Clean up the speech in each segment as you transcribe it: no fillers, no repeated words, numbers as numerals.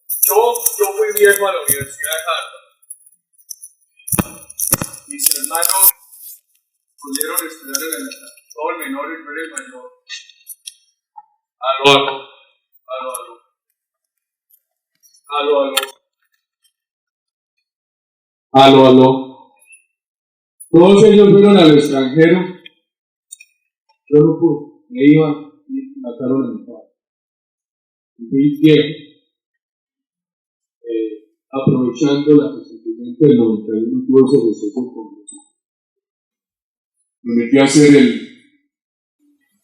Yo fui viejo a la Universidad de Harvard. Mis hermanos pudieron estudiar en el todo el menor y yo era el mayor. Aló. Todos ellos fueron al extranjero. Yo no pude. Me iba y mataron a mi padre. Y fui viejo. Aprovechando la constituyente del 91 tuvo ese receso en Congreso. Me metí a hacer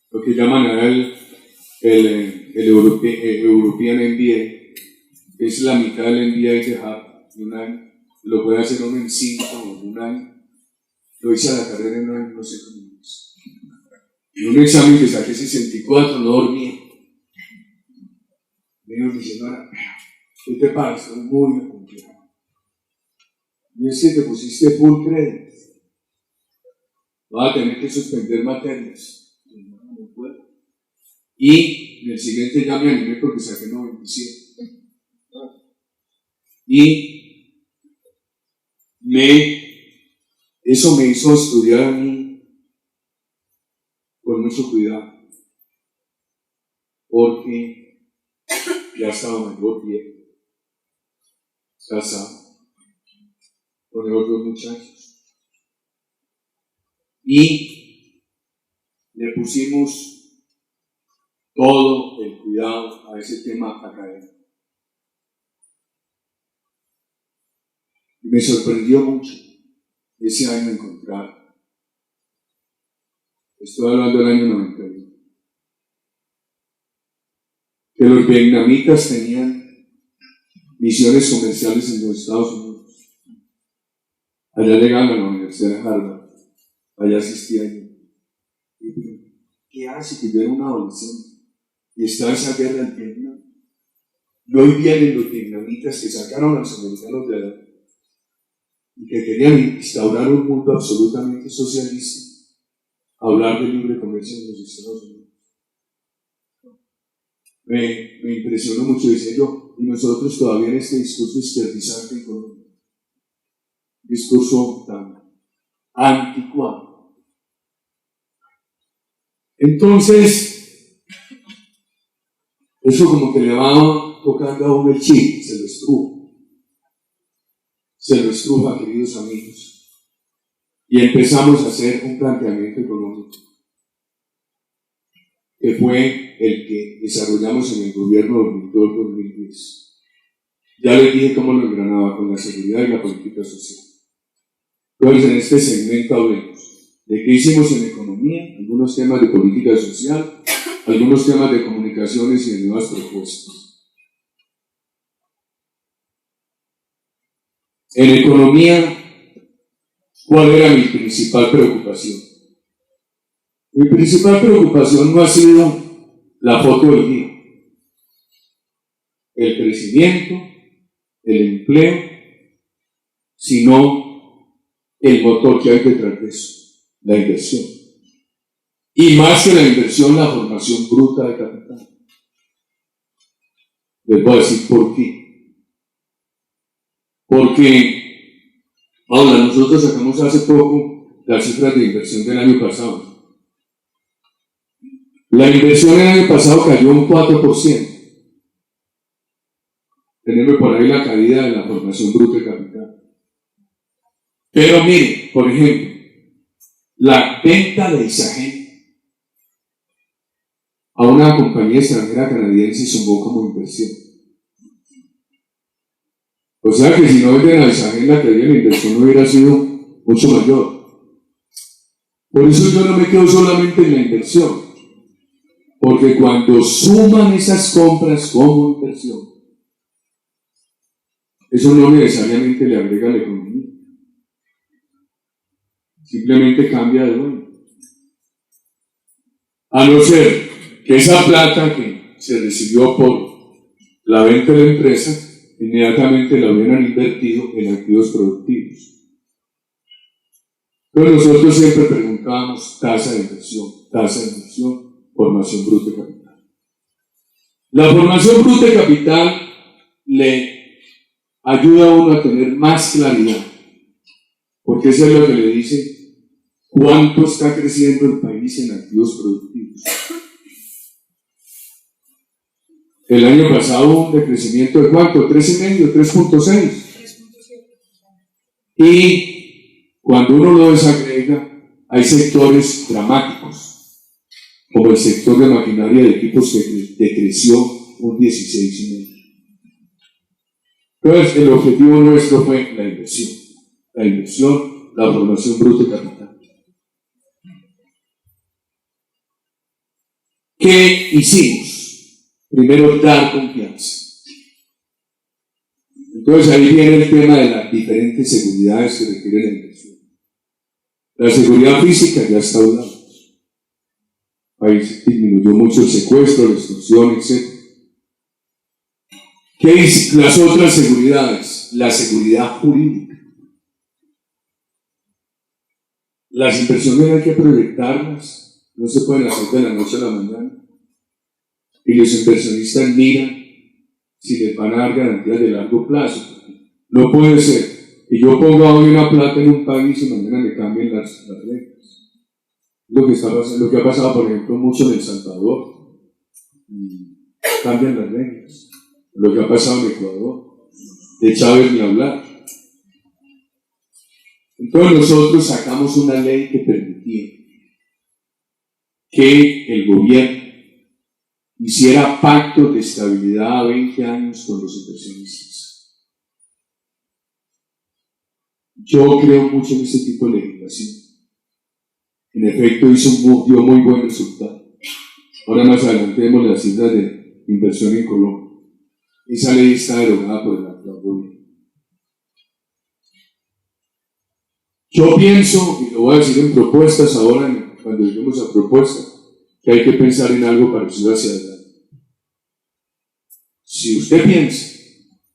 lo que llaman ahora el European MBA, que es la mitad del MBA de Harvard, de un año. Lo puede hacer uno en 5 o en un año. Lo hice a la carrera en un año, no sé cómo es. En un examen que saqué 64, no dormía. Me dijo mi señora, ¿qué te pasa? Estoy muy acomplejado. Y es que te pusiste full crédito. Vas a tener que suspender materias. No puedo. Y en el siguiente ya me animé porque saqué 97. Y eso me hizo estudiar a mí con mucho cuidado. Porque ya estaba mayor, viejo, casado, con otros muchachos. Y le pusimos todo el cuidado a ese tema académico. Y me sorprendió mucho ese año encontrar. Estoy hablando del año 91. Que los vietnamitas tenían misiones comerciales en los Estados Unidos. Allá llegaban a la Universidad de Harvard. Allá asistía yo. Y dije, ¿qué hace que yo era un adolescente? Y estaba esa guerra en Vietnam. Y hoy vienen los vietnamitas que sacaron a los americanos de allá y que querían instaurar un mundo absolutamente socialista, hablar de libre comercio en los Estados Unidos. Me impresionó mucho, decía yo, y nosotros todavía en este discurso izquierdizante con un discurso tan anticuado. Entonces, eso como que le va tocando a uno el chip, se lo estruja, queridos amigos. Y empezamos a hacer un planteamiento económico, que fue el que desarrollamos en el gobierno 2002-2010. Ya les dije cómo lo engranaba con la seguridad y la política social. Entonces, en este segmento hablemos de qué hicimos en economía, algunos temas de política social, algunos temas de comunicaciones y de nuevas propuestas. En economía, ¿cuál era mi principal preocupación? Mi principal preocupación no ha sido la foto del día, el crecimiento, el empleo, sino el motor que hay detrás de eso, la inversión. Y más que la inversión, la formación bruta de capital. Les voy a decir por qué. Porque, ahora, nosotros sacamos hace poco las cifras de inversión del año pasado. La inversión del año pasado cayó un 4%. Tenemos por ahí la caída de la formación bruta de capital. Pero mire, por ejemplo, la venta de Isagen a una compañía extranjera canadiense sumó como inversión. O sea que si no venden a Isagen, la caída de la inversión no hubiera sido mucho mayor. Por eso yo no me quedo solamente en la inversión, porque cuando suman esas compras como inversión, eso no necesariamente le agrega a la economía, simplemente cambia de dueño. A no ser que esa plata que se recibió por la venta de la empresa inmediatamente la hubieran invertido en activos productivos. Pero nosotros siempre preguntábamos tasa de inversión, formación bruta de capital. La formación bruta de capital le ayuda a uno a tener más claridad, porque eso es lo que le dice cuánto está creciendo el país en activos productivos. El año pasado hubo un decrecimiento de ¿cuánto? 3,5, 3,6. Y cuando uno lo desagrega, hay sectores dramáticos, como el sector de maquinaria de equipos que decreció un 16,5. Entonces, el objetivo nuestro fue la inversión, la formación bruta de capital. ¿Qué hicimos? Primero, dar confianza. Entonces ahí viene el tema de las diferentes seguridades que requiere la inversión. La seguridad física ya está hablando. Ahí disminuyó mucho el secuestro, la extorsión, etc. ¿Qué es las otras seguridades? La seguridad jurídica. Las inversiones hay que proyectarlas, no se pueden hacer de la noche a la mañana. Y los inversionistas miran si les van a dar garantías de largo plazo. No puede ser que yo ponga hoy una plata en un país y mañana me cambien las reglas. Lo que ha pasado, por ejemplo, mucho en El Salvador. Cambian las reglas. Lo que ha pasado en Ecuador. De Chávez ni hablar. Entonces nosotros sacamos una ley que permitía que el gobierno hiciera pactos de estabilidad a 20 años con los inversionistas. Yo creo mucho en este tipo de legislación. En efecto, dio muy buen resultado. Ahora más adelante vemos las cifras de inversión en Colombia. Esa ley está derogada por el actual gobierno. Yo pienso, y lo voy a decir en propuestas ahora, cuando lleguemos a propuestas, que hay que pensar en algo parecido hacia adelante. Si usted piensa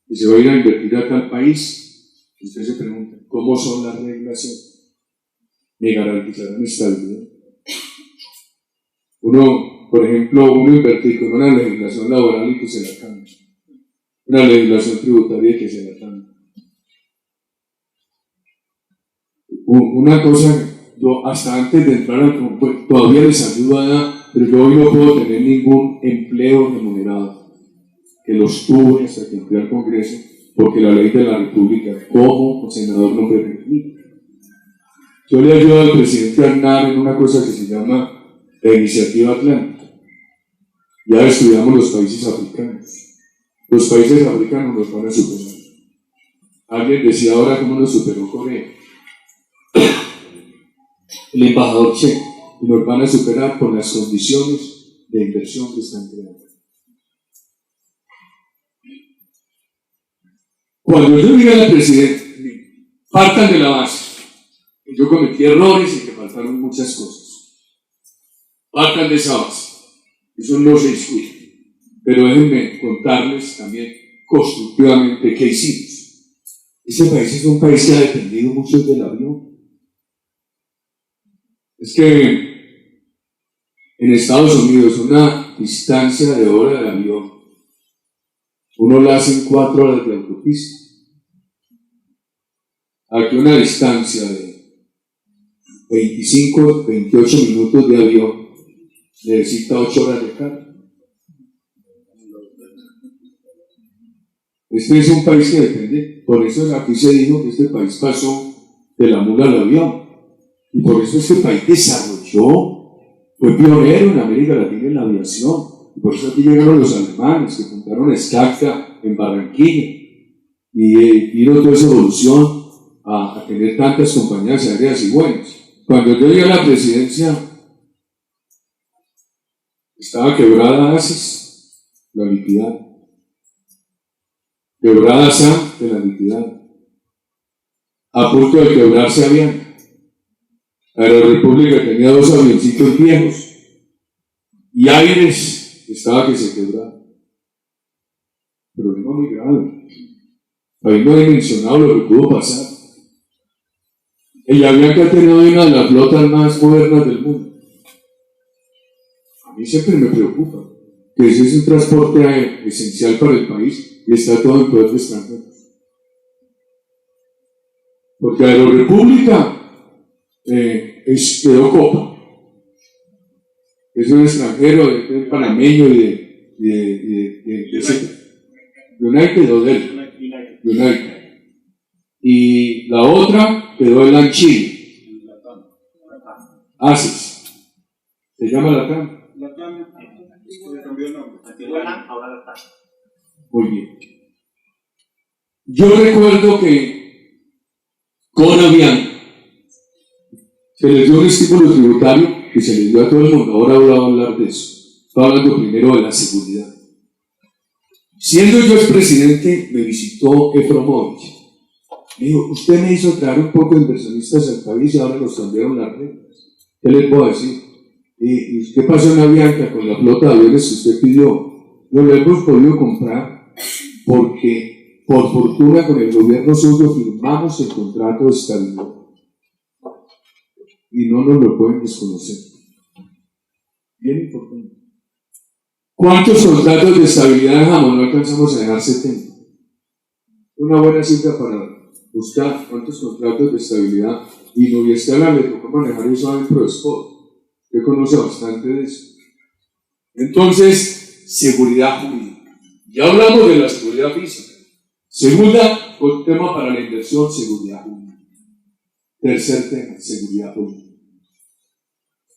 que se va a ir a invertir a tal país, usted se pregunta, ¿cómo son las reglas? ¿Me garantizarán estabilidad? Por ejemplo, uno invertir con una legislación laboral y que se la cambie, una legislación tributaria y que se la cambie. Una cosa, yo hasta antes de entrar al concurso, todavía les ayudo a dar, pero yo hoy no puedo tener ningún empleo remunerado, que los tuve hasta que entré al Congreso, porque la ley de la República, como senador, no me permite. Yo le ayudo al presidente Aznar en una cosa que se llama la Iniciativa Atlántica. Ya estudiamos los países africanos. Los países africanos nos van a superar. Alguien decía ahora cómo nos superó Corea. El embajador checo, y nos van a superar por las condiciones de inversión que están creando. Cuando yo diga al presidente, partan de la base, que yo cometí errores y que faltaron muchas cosas. Partan de esa base. Eso no se discute. Pero déjenme contarles también constructivamente qué hicimos. Ese país es un país que ha dependido mucho del avión. Es que en Estados Unidos una distancia de hora de avión, uno la hace en 4 horas de autopista. Aquí una distancia de 25, 28 minutos de avión necesita 8 horas de carga. Este es un país que depende, por eso aquí se dijo que este país pasó de la mula al avión. Y por eso este país desarrolló, fue pionero en América Latina en la aviación. Y por eso aquí llegaron los alemanes que fundaron Skavka en Barranquilla. Y vino toda esa evolución a tener tantas compañías aéreas y buenas. Cuando yo llegué a la presidencia, estaba quebrada ASIS, la liquidaron. Quebrada SAM, de la liquidaron. A punto de quebrarse Avianca. Aerorepública tenía 2 avioncitos viejos y Aires estaba que se quebraba. Problema muy grave. Ahí no he dimensionado lo que pudo pasar. El Avianca ha tenido una de las flotas más modernas del mundo. A mí siempre me preocupa que ese es un transporte esencial para el país y está todo en poder de extranjeros. Porque Aerorepública quedó Copa. Es un extranjero, de panameño y de United o del United. Y la otra quedó en la Chile. ACES. Se llama LATAM. Le cambió el nombre. Ahora LATAM. Muy bien. Yo recuerdo que con Avianca se les dio un estímulo tributario que se les dio a todo el mundo. Ahora voy a hablar de eso. Estoy hablando primero de la seguridad. Siendo yo expresidente, me visitó Efromovich. Me dijo, usted me hizo traer un poco de inversionistas al país y ahora nos cambiaron las reglas. ¿Qué les puedo decir? ¿Y qué pasó en Avianca con la flota de aviones que usted pidió? No lo hemos podido comprar porque, por fortuna, con el gobierno suyo firmamos el contrato de estabilidad. Y no nos lo pueden desconocer. Bien importante. ¿Cuántos contratos de estabilidad dejamos? No alcanzamos a dejar 70. Una buena cifra para buscar cuántos contratos de estabilidad. Y Noviestela le tocó manejar eso adentro de Sport. Usted conoce bastante de eso. Entonces, seguridad jurídica. Ya hablamos de la seguridad física. Segunda, tema para la inversión, seguridad jurídica. Tercer tema, seguridad política.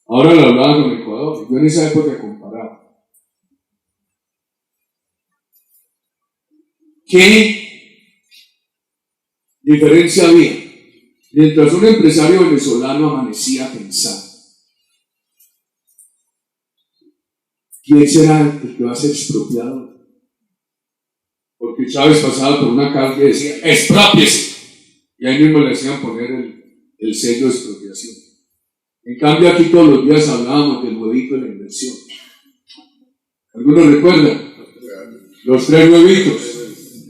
Ahora lo hablaba con Ecuador. Yo en esa época comparaba. ¿Qué diferencia había? Mientras un empresario venezolano amanecía pensando, ¿quién será el que va a ser expropiado? Porque Chávez pasaba por una calle y decía, ¡exprópiese! Y ahí mismo le hacían poner el sello de expropiación. En cambio, aquí todos los días hablábamos del huevito de la inversión. ¿Algunos recuerdan? Los 3 huevitos.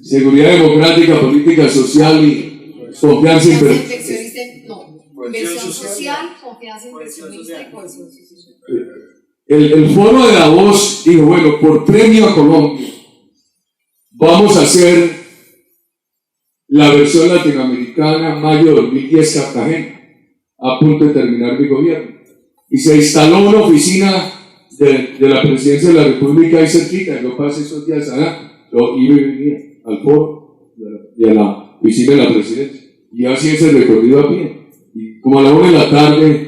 Seguridad democrática, política social y confianza inversionista. Inversión social, confianza inversionista y cohesión social. El foro de Davos dijo, bueno, por premio a Colombia, vamos a hacer la versión latinoamericana mayo de 2010 Cartagena, a punto de terminar mi gobierno. Y se instaló una oficina de la Presidencia de la República ahí cerquita. Yo pasé esos días allá, yo iba y venía al foro y a la oficina de la Presidencia. Y así ese recorrido a pie. Y como a la 1 de la tarde,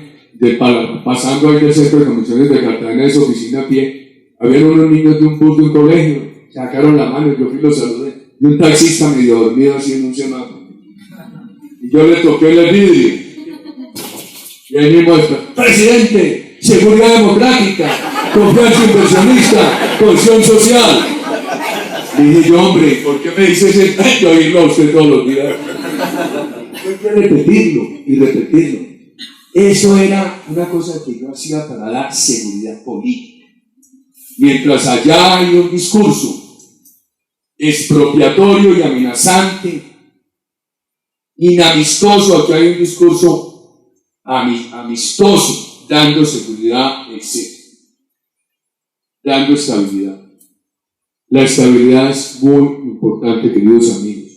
pasando ahí del centro de convenciones de Cartagena, de su oficina a pie, habían unos niños de un bus de un colegio, sacaron la mano y yo fui y los saludé. Y un taxista medio dormido así en un semáforo. Y yo le toqué el vidrio. Y ahí mismo está, presidente, seguridad democrática, confianza inversionista, cohesión social. Y dije yo, hombre, ¿por qué me dice ese yo oírlo a usted todos los días? Hay que repetirlo y repetirlo. Eso era una cosa que yo hacía para dar seguridad política. Mientras allá hay un discurso expropiatorio y amenazante, inamistoso, aquí hay un discurso amistoso, dando seguridad, dando estabilidad. La estabilidad es muy importante, queridos amigos.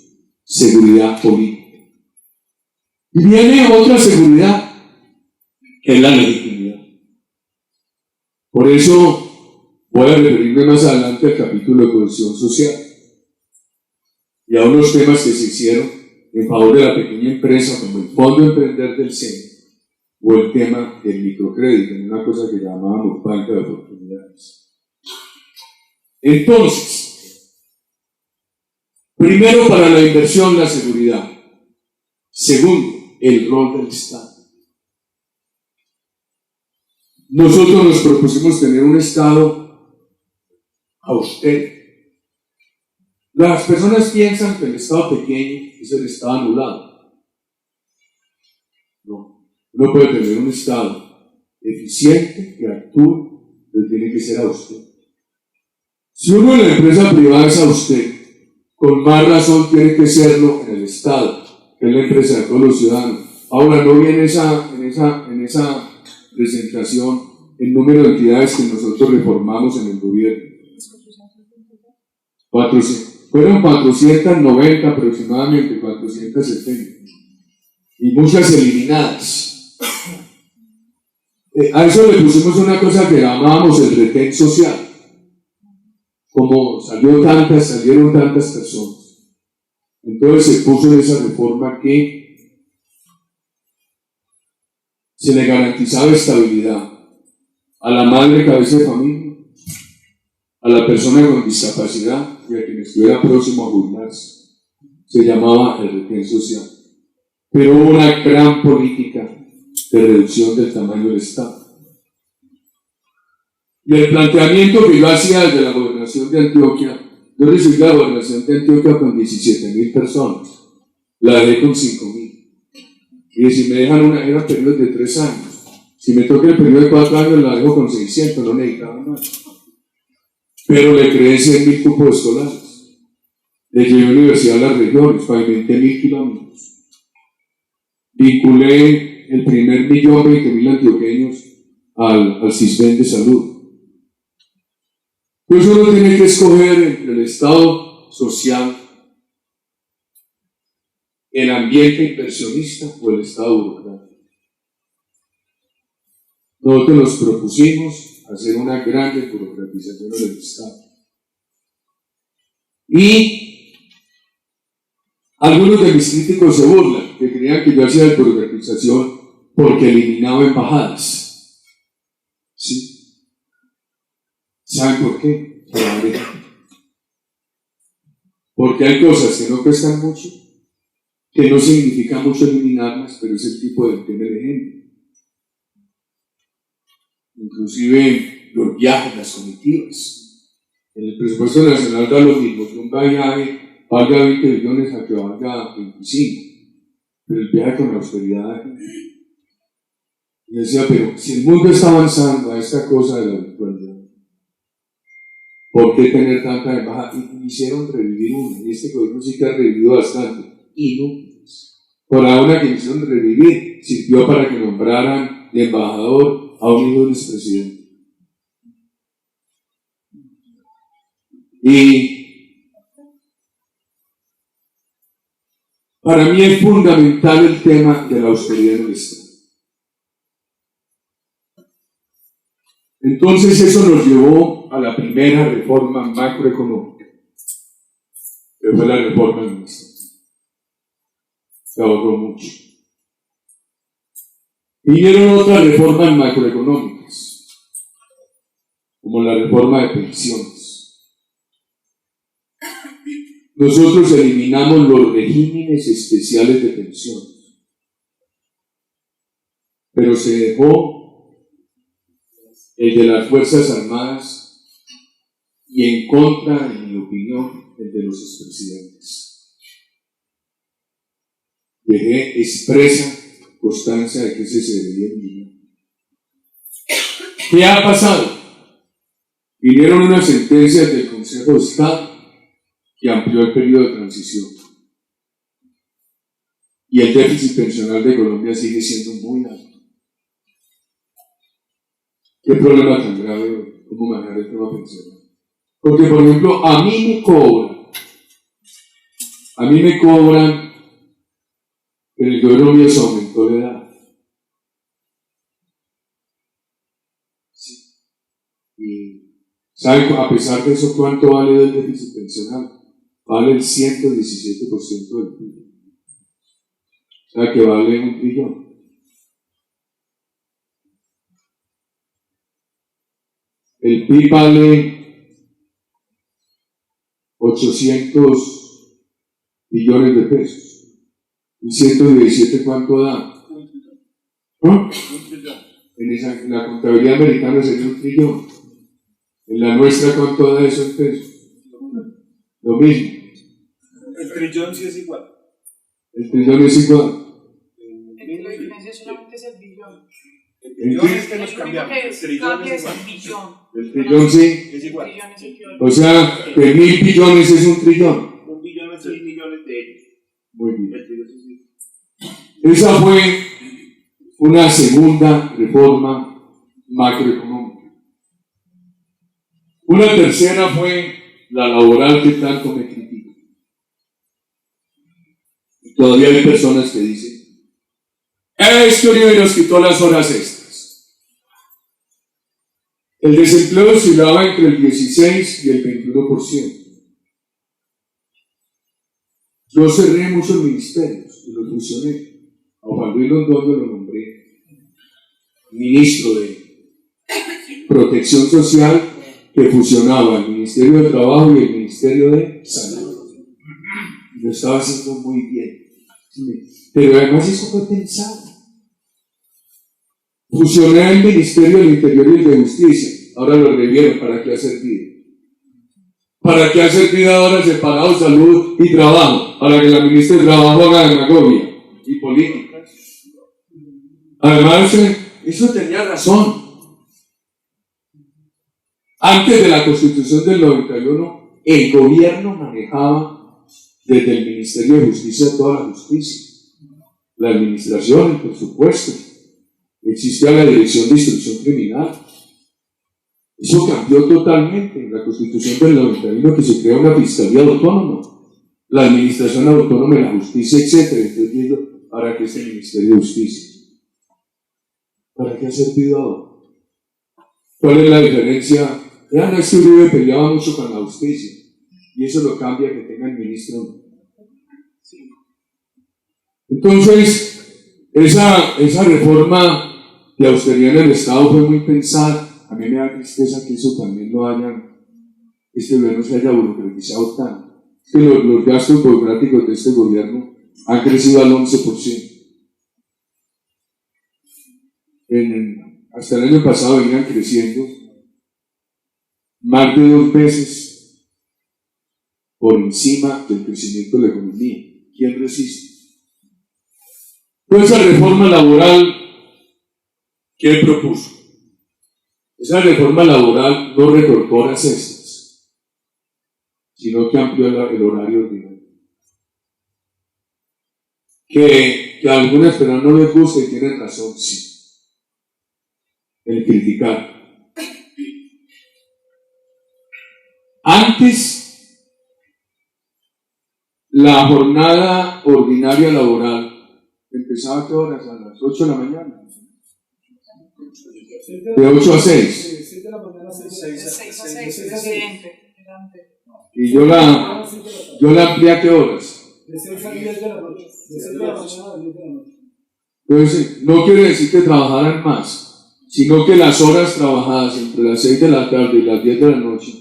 Seguridad política. Y viene otra seguridad, que es la legitimidad. Por eso voy a referirme más adelante al capítulo de cohesión social y a unos temas que se hicieron en favor de la pequeña empresa, como el Fondo Emprender del SENA o el tema del microcrédito, en una cosa que llamábamos banca de oportunidades. Entonces, primero para la inversión, la seguridad. Segundo, el rol del Estado. Nosotros nos propusimos tener un Estado austero. Las personas piensan que el Estado pequeño es el Estado anulado. No, uno puede tener un Estado eficiente que actúe, pero tiene que ser austero. Si uno en la empresa privada es austero, con más razón tiene que serlo en el Estado, que es la empresa de todos los ciudadanos. Ahora no viene en esa presentación el número de entidades que nosotros reformamos en el gobierno. Fueron 490 aproximadamente, 470. Y muchas eliminadas. A eso le pusimos una cosa que llamábamos el retén social. Como salieron tantas personas. Entonces se puso esa reforma que se le garantizaba estabilidad a la madre cabeza de familia, a la persona con discapacidad y a quien estuviera próximo a jubilarse. Se llamaba el retén social. Pero hubo una gran política de reducción del tamaño del Estado. Y el planteamiento que yo hacía desde la gobernación de Antioquia, yo recibí la gobernación de Antioquia con 17.000 personas, la dejé con 5.000. Y si me dejan eran periodos de 3 años. Si me toca el periodo de 4 años, la dejo con 600, no necesitaba más. Pero le creé 100.000 cupos escolares. Le llevé universidad a las regiones, pavimenté 1.000 kilómetros. Vinculé el primer 1.020.000 antioqueños al sistema de salud. Pues uno tiene que escoger entre el Estado social, el ambiente inversionista o el Estado burocrático. Nosotros nos propusimos hacer una gran desburocratización del Estado. Y algunos de mis críticos se burlan, que creían que yo hacía desburocratización porque eliminaba embajadas. ¿Sí? ¿Saben por qué? Porque hay cosas que no cuestan mucho, que no significa mucho eliminarlas, pero es el tipo de tema de ejemplo. Inclusive los viajes, las comitivas. En el presupuesto nacional da lo mismo, que un viaje valga 20 millones a que valga 25. Pero el viaje con la austeridad. Y decía, pero si el mundo está avanzando a esta cosa de la virtualidad, ¿por qué tener tanta embajada? Y hicieron revivir una, y este gobierno sí que ha revivido bastante, inútiles. Por ahora que hicieron revivir, sirvió para que nombraran de embajador a un hijo del expresidente. Y para mí es fundamental el tema de la austeridad en el Estado. Entonces eso nos llevó a la primera reforma macroeconómica, que fue la reforma administrativa. Se ahorró mucho. Vinieron otras reformas macroeconómicas, como la reforma de pensiones. Nosotros eliminamos los regímenes especiales de pensiones, pero se dejó el de las Fuerzas Armadas y en contra, en mi opinión, el de los expresidentes. Dejé expresa constancia de que ese se debería eliminar. ¿Qué ha pasado? Vinieron unas sentencias del Consejo de Estado que amplió el periodo de transición. Y el déficit pensional de Colombia sigue siendo muy alto. ¿Qué problema tan grave cómo manejar el tema pensional? Porque, por ejemplo, a mí me cobran, en el gobierno mío se aumentó la edad. Sí. Y, ¿saben a pesar de eso cuánto vale el déficit pensional? Vale el 117% del PIB. O sea que vale 1 trillón. El PIB vale 800 billones de pesos. ¿Y 117 cuánto da? ¿No? En la contabilidad americana sería 1 trillón. En la nuestra, ¿cuánto da eso en pesos? Lo mismo. El trillón sí es igual. El trillón es igual. La diferencia solamente es el billón. El billón es que nos cambiamos. El trillón es el billón. El trillón sí. Es igual. O sea, que 1.000 billones es 1 trillón. 1 billón es 6 millones de ellos. Muy bien. El trillón sí. Esa fue una segunda reforma macroeconómica. Una tercera fue la laboral que tanto me critica. Y todavía hay personas que dicen, este Uribe nos quitó las horas extras. El desempleo oscilaba entre el 16 y el 21%. Yo cerré muchos ministerios y los fusioné. A Juan Luis Londoño lo nombré ministro de Protección Social, que fusionaba el Ministerio de Trabajo y el Ministerio de Salud. Lo estaba haciendo muy bien. Pero además eso fue pensado. Fusioné el Ministerio del Interior y el de Justicia. Ahora lo revieron. ¿Para qué ha servido? ¿Para qué ha servido ahora separado salud y trabajo? Para que la ministra de Trabajo haga demagogia y política. Además, eso tenía razón. Antes de la Constitución del 91, el gobierno manejaba desde el Ministerio de Justicia toda la justicia. La administración, por supuesto. Existía la Dirección de Instrucción Criminal. Eso cambió totalmente en la Constitución del 91, que se crea una Fiscalía Autónoma, la Administración Autónoma de la Justicia, etc. Entonces digo, ¿para qué es el Ministerio de Justicia? ¿Para qué ha servido ahora? ¿Cuál es la diferencia? Ya no es que Uribe peleaba mucho con la justicia, y eso lo cambia que tenga el ministro. Entonces, esa reforma de austeridad en el Estado fue muy pensada. A mí me da tristeza que eso también lo hayan, este gobierno se haya burocratizado tanto. Es que los gastos burocráticos de este gobierno han crecido al 11%. Hasta el año pasado venían creciendo más de 2 veces por encima del crecimiento de la economía. ¿Quién resiste? Pues esa reforma laboral, ¿quién propuso? Esa reforma laboral no recortó horas extras, sino que amplió el horario ordinario. Que a algunas personas no les gusta y tienen razón, sí. El criticar. Antes, la jornada ordinaria laboral empezaba a qué horas? A las 8 de la mañana. De 8 a 6. 6 a 6, presidente. Y yo la amplié a qué horas? De 6 a 10 de la noche. De 6 de la mañana a 10 de la noche. Entonces, no quiere decir que trabajaran más, sino que las horas trabajadas entre las 6 de la tarde y las 10 de la noche,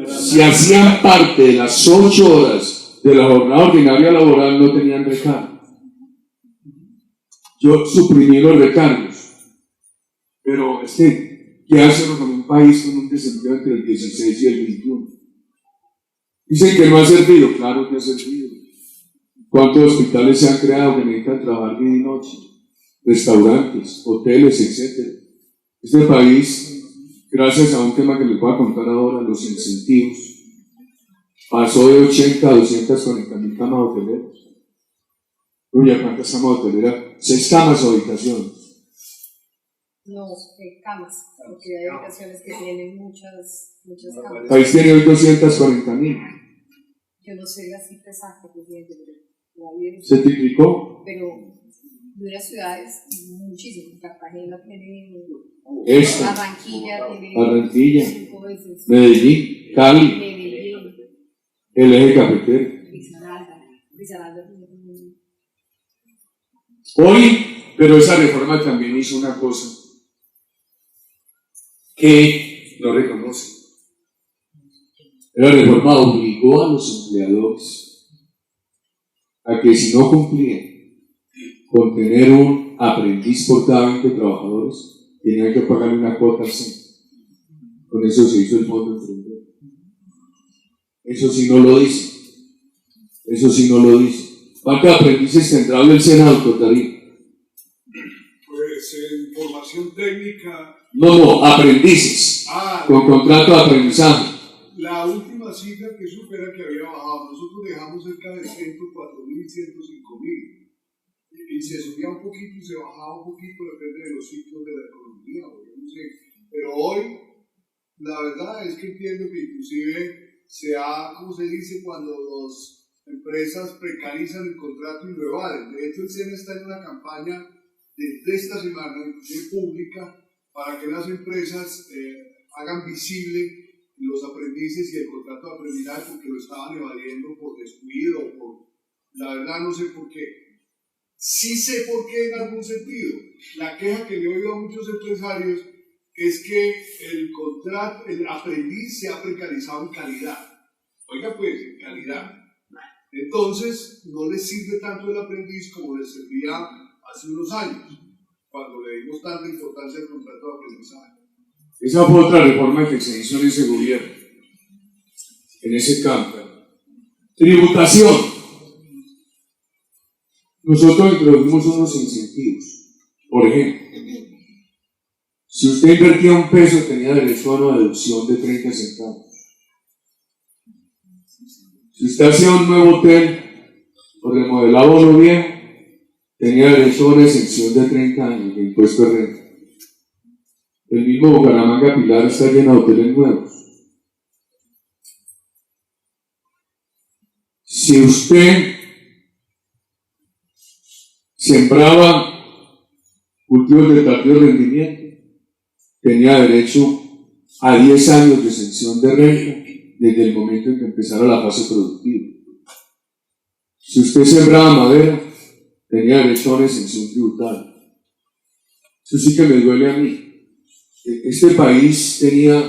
si hacían parte de las 8 horas de la jornada ordinaria laboral, no tenían recargos. Yo suprimí los recargos. Pero ¿qué hace con un país con un desempleo entre el 16 y el 21? Dicen que no ha servido. Claro que ha servido. ¿Cuántos hospitales se han creado que necesitan trabajar día y noche? Restaurantes, hoteles, etc. Este país, gracias a un tema que les voy a contar ahora, los incentivos, pasó de 80 a 240.000 camas hoteleras. Oye, ¿cuántas camas hoteleras? 6 camas o habitaciones. No, camas, porque hay habitaciones que tienen muchas camas. El país tiene hoy 240.000. Yo no sé la cifra exacta, presidente, pero ¿Se triplicó? Pero de las ciudades, muchísimo. Cartagena tiene, Barranquilla tiene 5 veces. Medellín, Cali, el eje cafetero. Risaralda. Hoy, pero esa reforma también hizo una cosa que no reconoce. La reforma obligó a los empleadores a que si no cumplían con tener un aprendiz por cada 20 trabajadores, tenían que pagar una cuota al CEN. Con eso se hizo el fondo emprendedor. Eso sí no lo dice. ¿Cuántos aprendices tendrá el Senado, Cotarí? Pues en formación técnica. No, aprendices. Con contrato de aprendizaje. La última cifra que supera que había bajado, nosotros dejamos cerca de 104.000, 105.000. Y se subía un poquito y se bajaba un poquito, depende de los ciclos de la economía, no sé. Pero hoy, la verdad es que entiendo que inclusive ¿cómo se dice? Cuando las empresas precarizan el contrato y lo evaden. De hecho, el SENA está en una campaña de esta semana, inclusive pública, para que las empresas hagan visible los aprendices y el contrato de aprendizaje porque lo estaban evadiendo por descuido o por, la verdad no sé por qué. Sí sé por qué en algún sentido. La queja que le he oído a muchos empresarios es que el aprendiz se ha precarizado en calidad. Oiga pues, en calidad. Entonces, no les sirve tanto el aprendiz como les servía hace unos años, cuando le dimos tanta importancia al contrato de aprendizaje. Esa fue otra reforma que se hizo en ese gobierno, en ese campo. Tributación. Nosotros introdujimos unos incentivos. Por ejemplo, si usted invertía $1, tenía derecho a una deducción de 30 centavos. Si usted hacía un nuevo hotel o remodelaba uno viejo, tenía derecho a una exención de 30 años de impuesto de renta. El mismo Bucaramanga Pilar está lleno de hoteles nuevos. Si usted sembraba cultivos de tardío rendimiento, tenía derecho a 10 años de exención de renta desde el momento en que empezara la fase productiva. Si usted sembraba madera, tenía derecho a una exención tributaria. Eso sí que me duele a mí. Este país tenía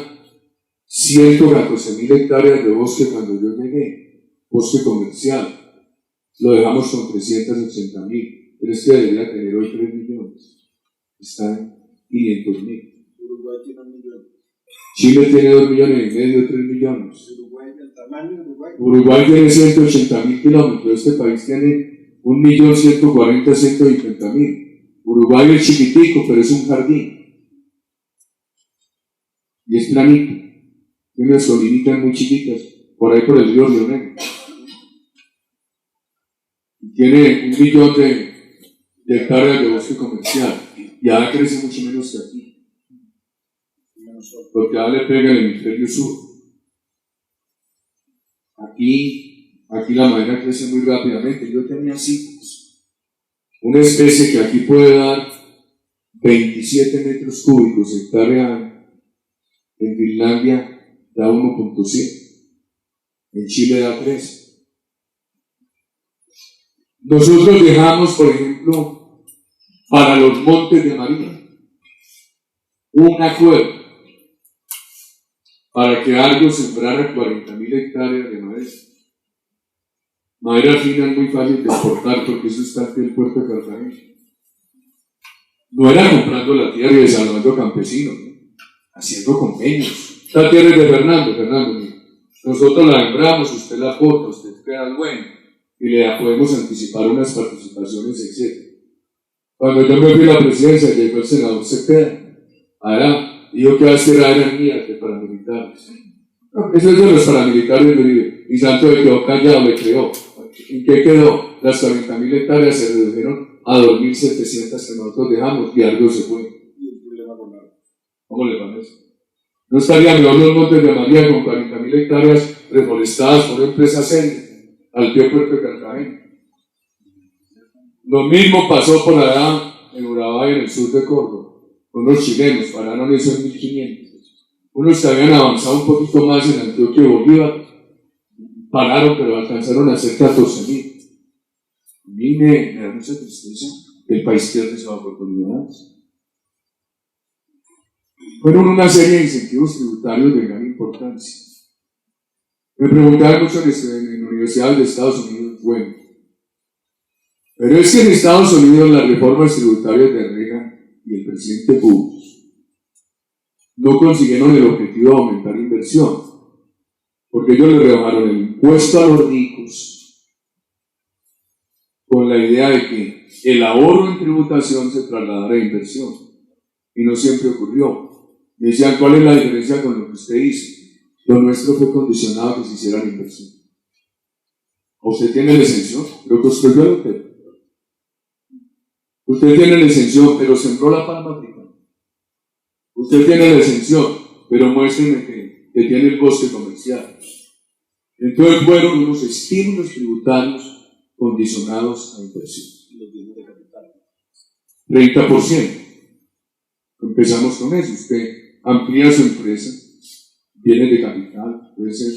114.000 hectáreas de bosque cuando yo llegué, bosque comercial. Lo dejamos con 380.000, pero es que debería tener hoy 3 millones. Está en 500.000. Uruguay tiene 1 millón. Chile tiene 2,5 millones, 3 millones. Uruguay, el tamaño de Uruguay. Uruguay tiene 180.000 kilómetros, este país tiene 1.140.000, 150.000. Uruguay es chiquitico, pero es un jardín. Y es planito. Tiene unas colinitas muy chiquitas, por ahí por el río Río Negro. Tiene 1 millón de hectáreas de bosque comercial. Y ahora crece mucho menos que aquí. Porque ahora le pega el hemisferio sur. Aquí la madera crece muy rápidamente. Yo tenía ciclos. Una especie que aquí puede dar 27 metros cúbicos hectárea. En Finlandia da 1.7, en Chile da 3. Nosotros dejamos, por ejemplo, para los montes de María, un acuerdo para que Argos sembrara 40.000 hectáreas de madera. Madera fina es muy fácil de exportar porque eso está aquí en el puerto de Cartagena. No era comprando la tierra y desarrollando campesinos, ¿no? Haciendo convenios. Esta tierra es de Fernando. Nosotros la sembramos, usted la aporta, usted queda el bueno y le podemos anticipar unas participaciones, etc. Cuando yo me fui a la presidencia, llegó el senador Cepeda. Ahora, dijo que va a ser área mía de paramilitares. No, eso es de los paramilitares de Uribe. Y Santos le quedó callado, le creó. ¿En qué quedó? Las 40.000 hectáreas se redujeron a 2.700 que nosotros dejamos y algo se fue. ¿Cómo le parece? ¿No estarían mejor los montes de María con 40.000 hectáreas reforestadas por empresas serias al pie puerto de Cartagena? Lo mismo pasó por allá en Urabá y en el sur de Córdoba. Unos chilenos pararon eso en 1500. Unos que habían avanzado un poquito más en Antioquia y Bolívar pararon, pero alcanzaron a ser 14.000. A mí me da mucha tristeza que el país pierde esas oportunidades. Fueron una serie de incentivos tributarios de gran importancia. Me preguntaban mucho en universidades de Estados Unidos, bueno, pero es que en Estados Unidos las reformas tributarias de Reagan y el presidente Bush no consiguieron el objetivo de aumentar la inversión, porque ellos le rebajaron el impuesto a los ricos con la idea de que el ahorro en tributación se trasladara a inversión, y no siempre ocurrió. Me decían, ¿cuál es la diferencia con lo que usted hizo? Lo nuestro fue condicionado a que se hiciera la inversión. Usted tiene la exención, pero construyó el hotel. Usted tiene la exención, pero sembró la palma africana. Usted tiene la exención, pero muéstreme que tiene el bosque comercial. Entonces fueron unos estímulos tributarios condicionados a inversión. 30%. Empezamos con eso. Usted amplía su empresa, bienes de capital, puede ser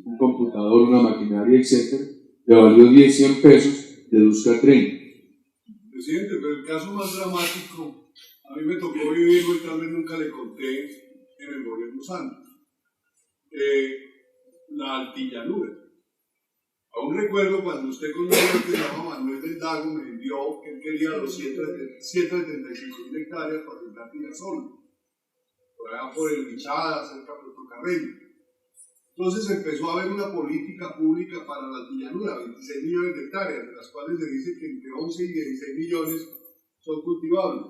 un computador, una maquinaria, etc. Le valió 10, 100 pesos, deduzca 30. Presidente, pero el caso más dramático, a mí me tocó vivirlo y tal vez nunca le conté en el gobierno Santos. La altillanura. Aún recuerdo cuando usted con un señor que se llama Manuel del Dago me envió que él quería los 175.000 hectáreas para sembrar girasol, por allá por el Michada, cerca de Puerto Carreño. Entonces empezó a haber una política pública para la altillanura, 26 millones de hectáreas, de las cuales se dice que entre 11 y 16 millones son cultivables.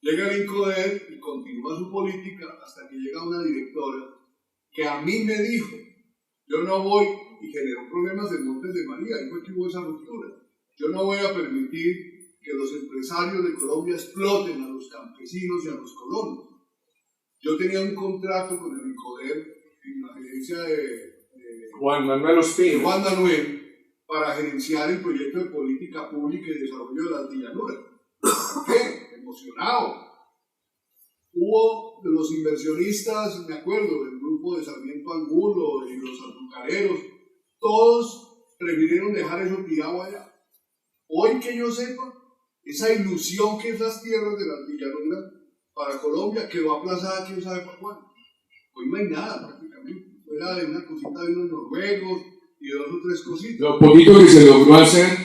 Llega el INCODER y continúa su política hasta que llega una directora que a mí me dijo, yo no voy, y generó problemas en Montes de María, y fue que hubo esa ruptura. Yo no voy a permitir que los empresarios de Colombia exploten a los campesinos y a los colonos. Yo tenía un contrato con el INCODER en la gerencia de Juan Manuel Ospina. Juan Manuel para gerenciar el proyecto de política pública y desarrollo de la altillanura. ¿Por qué? Emocionado. Hubo de los inversionistas, me acuerdo, del grupo de Sarmiento Angulo y los azucareros, todos prefirieron dejar eso tirado allá. Hoy que yo sepa, esa ilusión que es las tierras de la altillanura para Colombia quedó aplazada, quién sabe por cuándo. Hoy no hay nada prácticamente, fuera de una cosita de unos noruegos y de 2 o 3 cositas. Lo poquito que se logró hacer,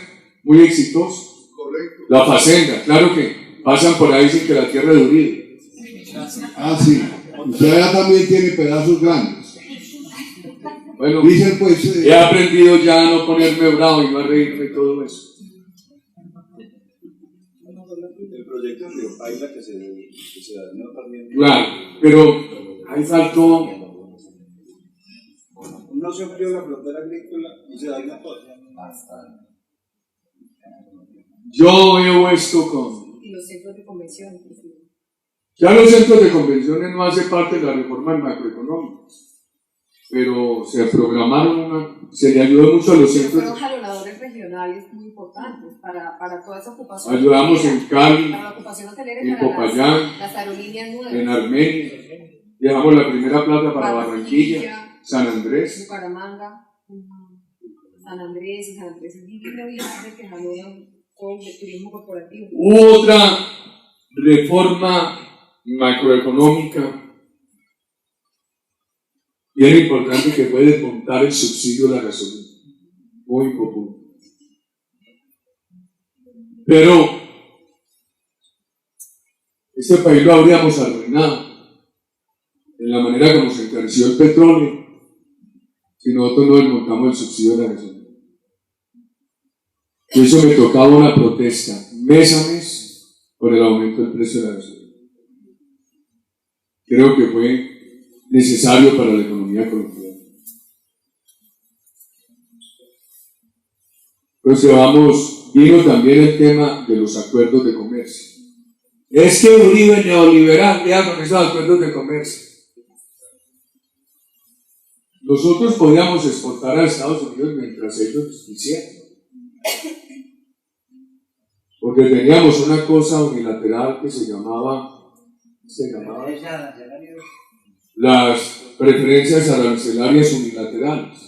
muy exitoso. Correcto. La facenda, claro que pasan por ahí sin que la tierra de Uribe. Ah, sí. Usted allá también tiene pedazos grandes. Bueno, Dicen pues... he aprendido ya a no ponerme bravo y no a reírme y todo eso. El proyecto de Río Paila que se dañó también. Claro, pero ahí faltó. No se amplió la frontera agrícola y se dañó todo. Yo veo esto con. Y los centros de convención. Ya los centros de convenciones no hacen parte de la reforma macroeconómica, pero se programaron se le ayudó mucho a los centros. Fueron jalonadores regionales muy importantes para toda esa ocupación. Ayudamos en Cali, para la ocupación hotelera, en para Popayán, las aerolíneas nuevas. en Armenia, dejamos la primera plata para Barranquilla, San Andrés. Bucaramanga, San Andrés es divino y hace que jalonan todo el turismo corporativo. Hubo otra reforma macroeconómica bien importante que fue desmontar el subsidio de la gasolina, muy popular. Pero este país lo habríamos arruinado en la manera como se encareció el petróleo si nosotros no desmontamos el subsidio de la gasolina. Y eso me tocaba una protesta mes a mes por el aumento del precio de la gasolina. Creo que fue necesario para la economía colombiana. Pues vino también el tema de los acuerdos de comercio. Es que Uribe neoliberal, ya con esos acuerdos de comercio. Nosotros podíamos exportar a Estados Unidos mientras ellos quisieran. Porque teníamos una cosa unilateral que se llamaba las preferencias arancelarias unilaterales,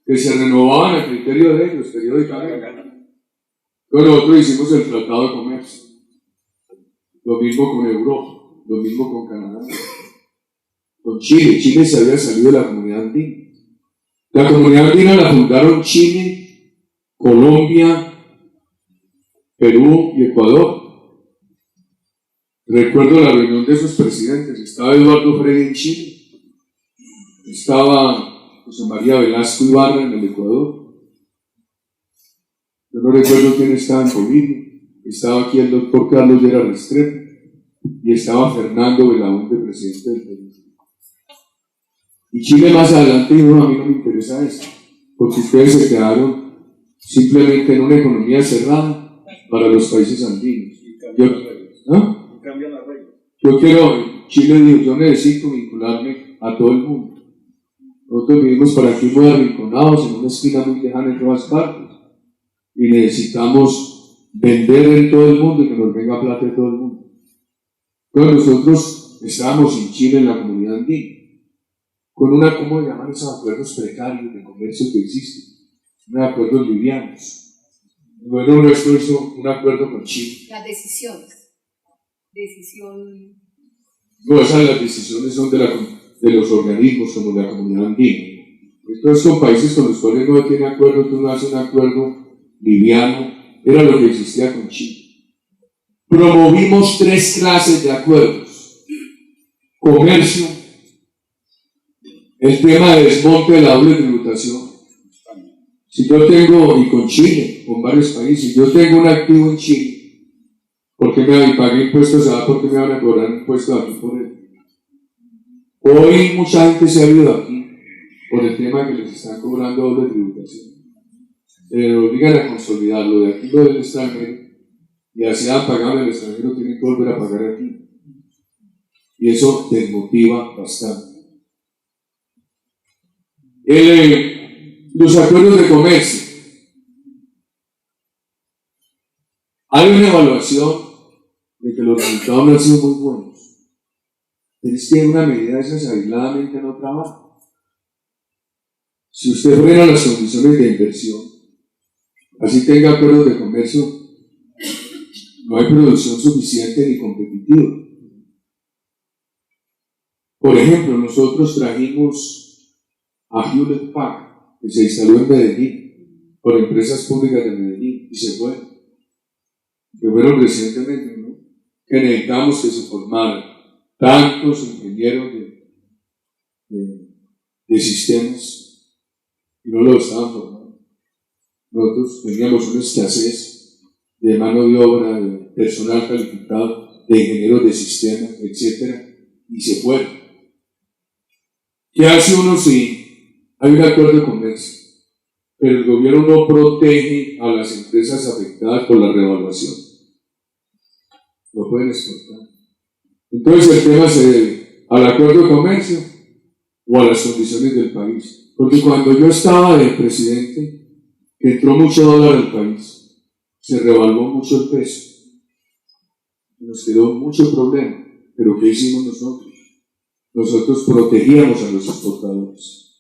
que se renovaban a criterio de ellos periódicamente. Pero nosotros hicimos el Tratado de Comercio, lo mismo con Europa, lo mismo con Canadá, con Chile. Chile se había salido de la Comunidad Andina. La Comunidad Andina la fundaron Chile, Colombia, Perú y Ecuador. Recuerdo la reunión de esos presidentes. Estaba Eduardo Frei en Chile, estaba José María Velasco Ibarra en el Ecuador. Yo no recuerdo quién estaba en Bolivia. Estaba aquí el doctor Carlos Lleras Restrepo y estaba Fernando Belaúnde, presidente del Perú. Y Chile más adelante dijo: no, a mí no me interesa eso, porque ustedes se quedaron simplemente en una economía cerrada para los países andinos. Cambian las reglas. Chile dijo: yo necesito vincularme a todo el mundo. Nosotros vivimos por aquí muy arrinconados, en una esquina muy lejana en todas partes, y necesitamos vender en todo el mundo y que nos venga plata de todo el mundo. Entonces nosotros estábamos en Chile, en la comunidad andina, con una, ¿cómo llaman esos acuerdos precarios de comercio que existen? Unos acuerdos livianos. Bueno, nuestro hizo un acuerdo con Chile. Las decisiones. No, esas las decisiones son de los organismos como la comunidad andina. Entonces, con países con los cuales no tiene acuerdo, tú no haces un acuerdo liviano. Era lo que existía con Chile. Promovimos 3 clases de acuerdos: comercio, el tema de desmonte de la doble tributación. Si yo tengo, y con Chile, con varios países, yo tengo un activo en Chile, ¿por qué me pagué impuestos allá? ¿Por qué me van a cobrar impuestos aquí por él? Hoy mucha gente se ha ido aquí por el tema que les están cobrando doble tributación. Pero obligan a consolidarlo de aquí, lo del extranjero, y así han pagado en el extranjero, tienen que volver a pagar aquí. Y eso desmotiva bastante. Los acuerdos de comercio. Hay una evaluación de que los resultados no han sido muy buenos. Pero es que una medida de esas aisladamente no trabaja. Si usted frena las condiciones de inversión, así tenga acuerdos de comercio, no hay producción suficiente ni competitiva. Por ejemplo, nosotros trajimos a Hewlett Packard, que se instaló en Medellín, por empresas públicas de Medellín, y se fueron. Que fueron recientemente, ¿no? Que necesitamos que se formaran tantos ingenieros de sistemas, y no lo estaban formando. Nosotros teníamos una escasez de mano de obra, de personal calificado, de ingenieros de sistemas, etc. Y se fueron. ¿Qué hace uno si hay un acuerdo de comercio, pero el gobierno no protege a las empresas afectadas por la revaluación? No pueden exportar. Entonces el tema se debe al acuerdo de comercio o a las condiciones del país. Porque cuando yo estaba de presidente, que entró mucho dólar al país, se revaluó mucho el peso. Nos quedó mucho problema. Pero ¿qué hicimos nosotros? Nosotros protegíamos a los exportadores.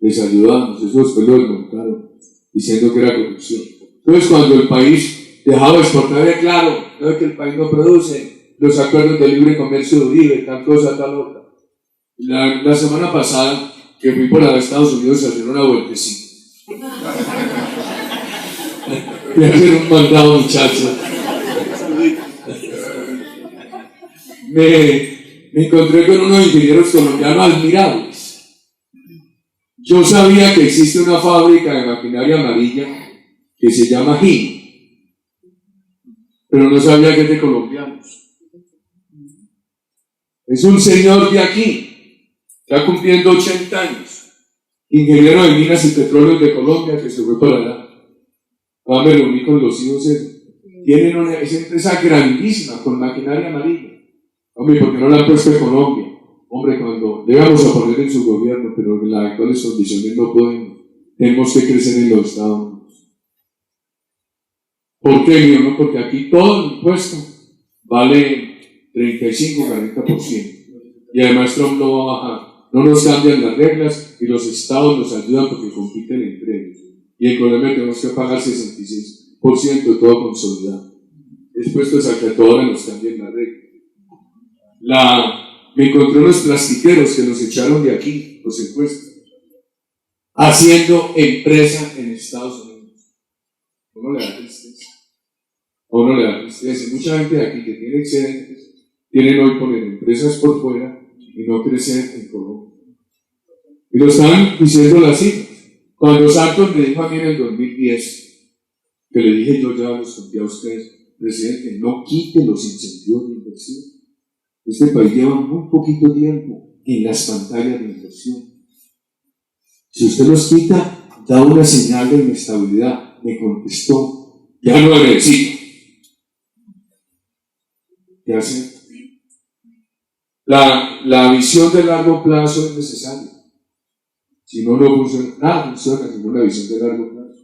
Les ayudábamos. Eso después lo desmontaron, diciendo que era corrupción. Entonces cuando el país dejaba de exportar, era claro, no es que el país no produce, los acuerdos de libre comercio de Uribe, tal cosa, tal otra. La semana pasada, que fui por Estados Unidos a hacer una vueltecita. Voy a hacer un mandado, muchacho. Me encontré con unos ingenieros colombianos admirables. Yo sabía que existe una fábrica de maquinaria amarilla que se llama GIN, pero no sabía que es de colombianos. Es un señor de aquí, está cumpliendo 80 años, ingeniero de minas y petróleos de Colombia, que se fue para allá. Ahora me reuní con los hijos. Tienen esa empresa grandísima con maquinaria amarilla. Hombre, ¿por qué no la han puesto en Colombia? Hombre, cuando le vamos a poner en su gobierno, pero en las actuales condiciones no podemos. Tenemos que crecer en los Estados Unidos. ¿Por qué, mío? No, porque aquí todo el impuesto vale 35-40%. Y además Trump lo va a bajar. No nos cambian las reglas y los estados nos ayudan porque compiten entre ellos. Y en Colombia tenemos que pagar 66% todo consolidado. Después a que a todos nos cambien las reglas. Me encontré unos plastiqueros que nos echaron de aquí, los secuestros, haciendo empresa en Estados Unidos. ¿Cómo le da tristeza? ¿O no le da tristeza? Mucha gente de aquí que tiene excedentes, tienen hoy poner empresas por fuera y no crecer en Colombia. Y lo están diciendo las cifras. Cuando Santos me dijo a mí en el 2010, que le dije yo ya los conté a ustedes, presidente, no quite los incentivos de inversión. Este país lleva muy poquito tiempo en las pantallas de inversión. Si usted los quita, da una señal de inestabilidad. Me contestó, ya no lo necesito. ¿Qué hace? La visión de largo plazo es necesaria. Si no, no funciona, nada funciona sin una visión de largo plazo.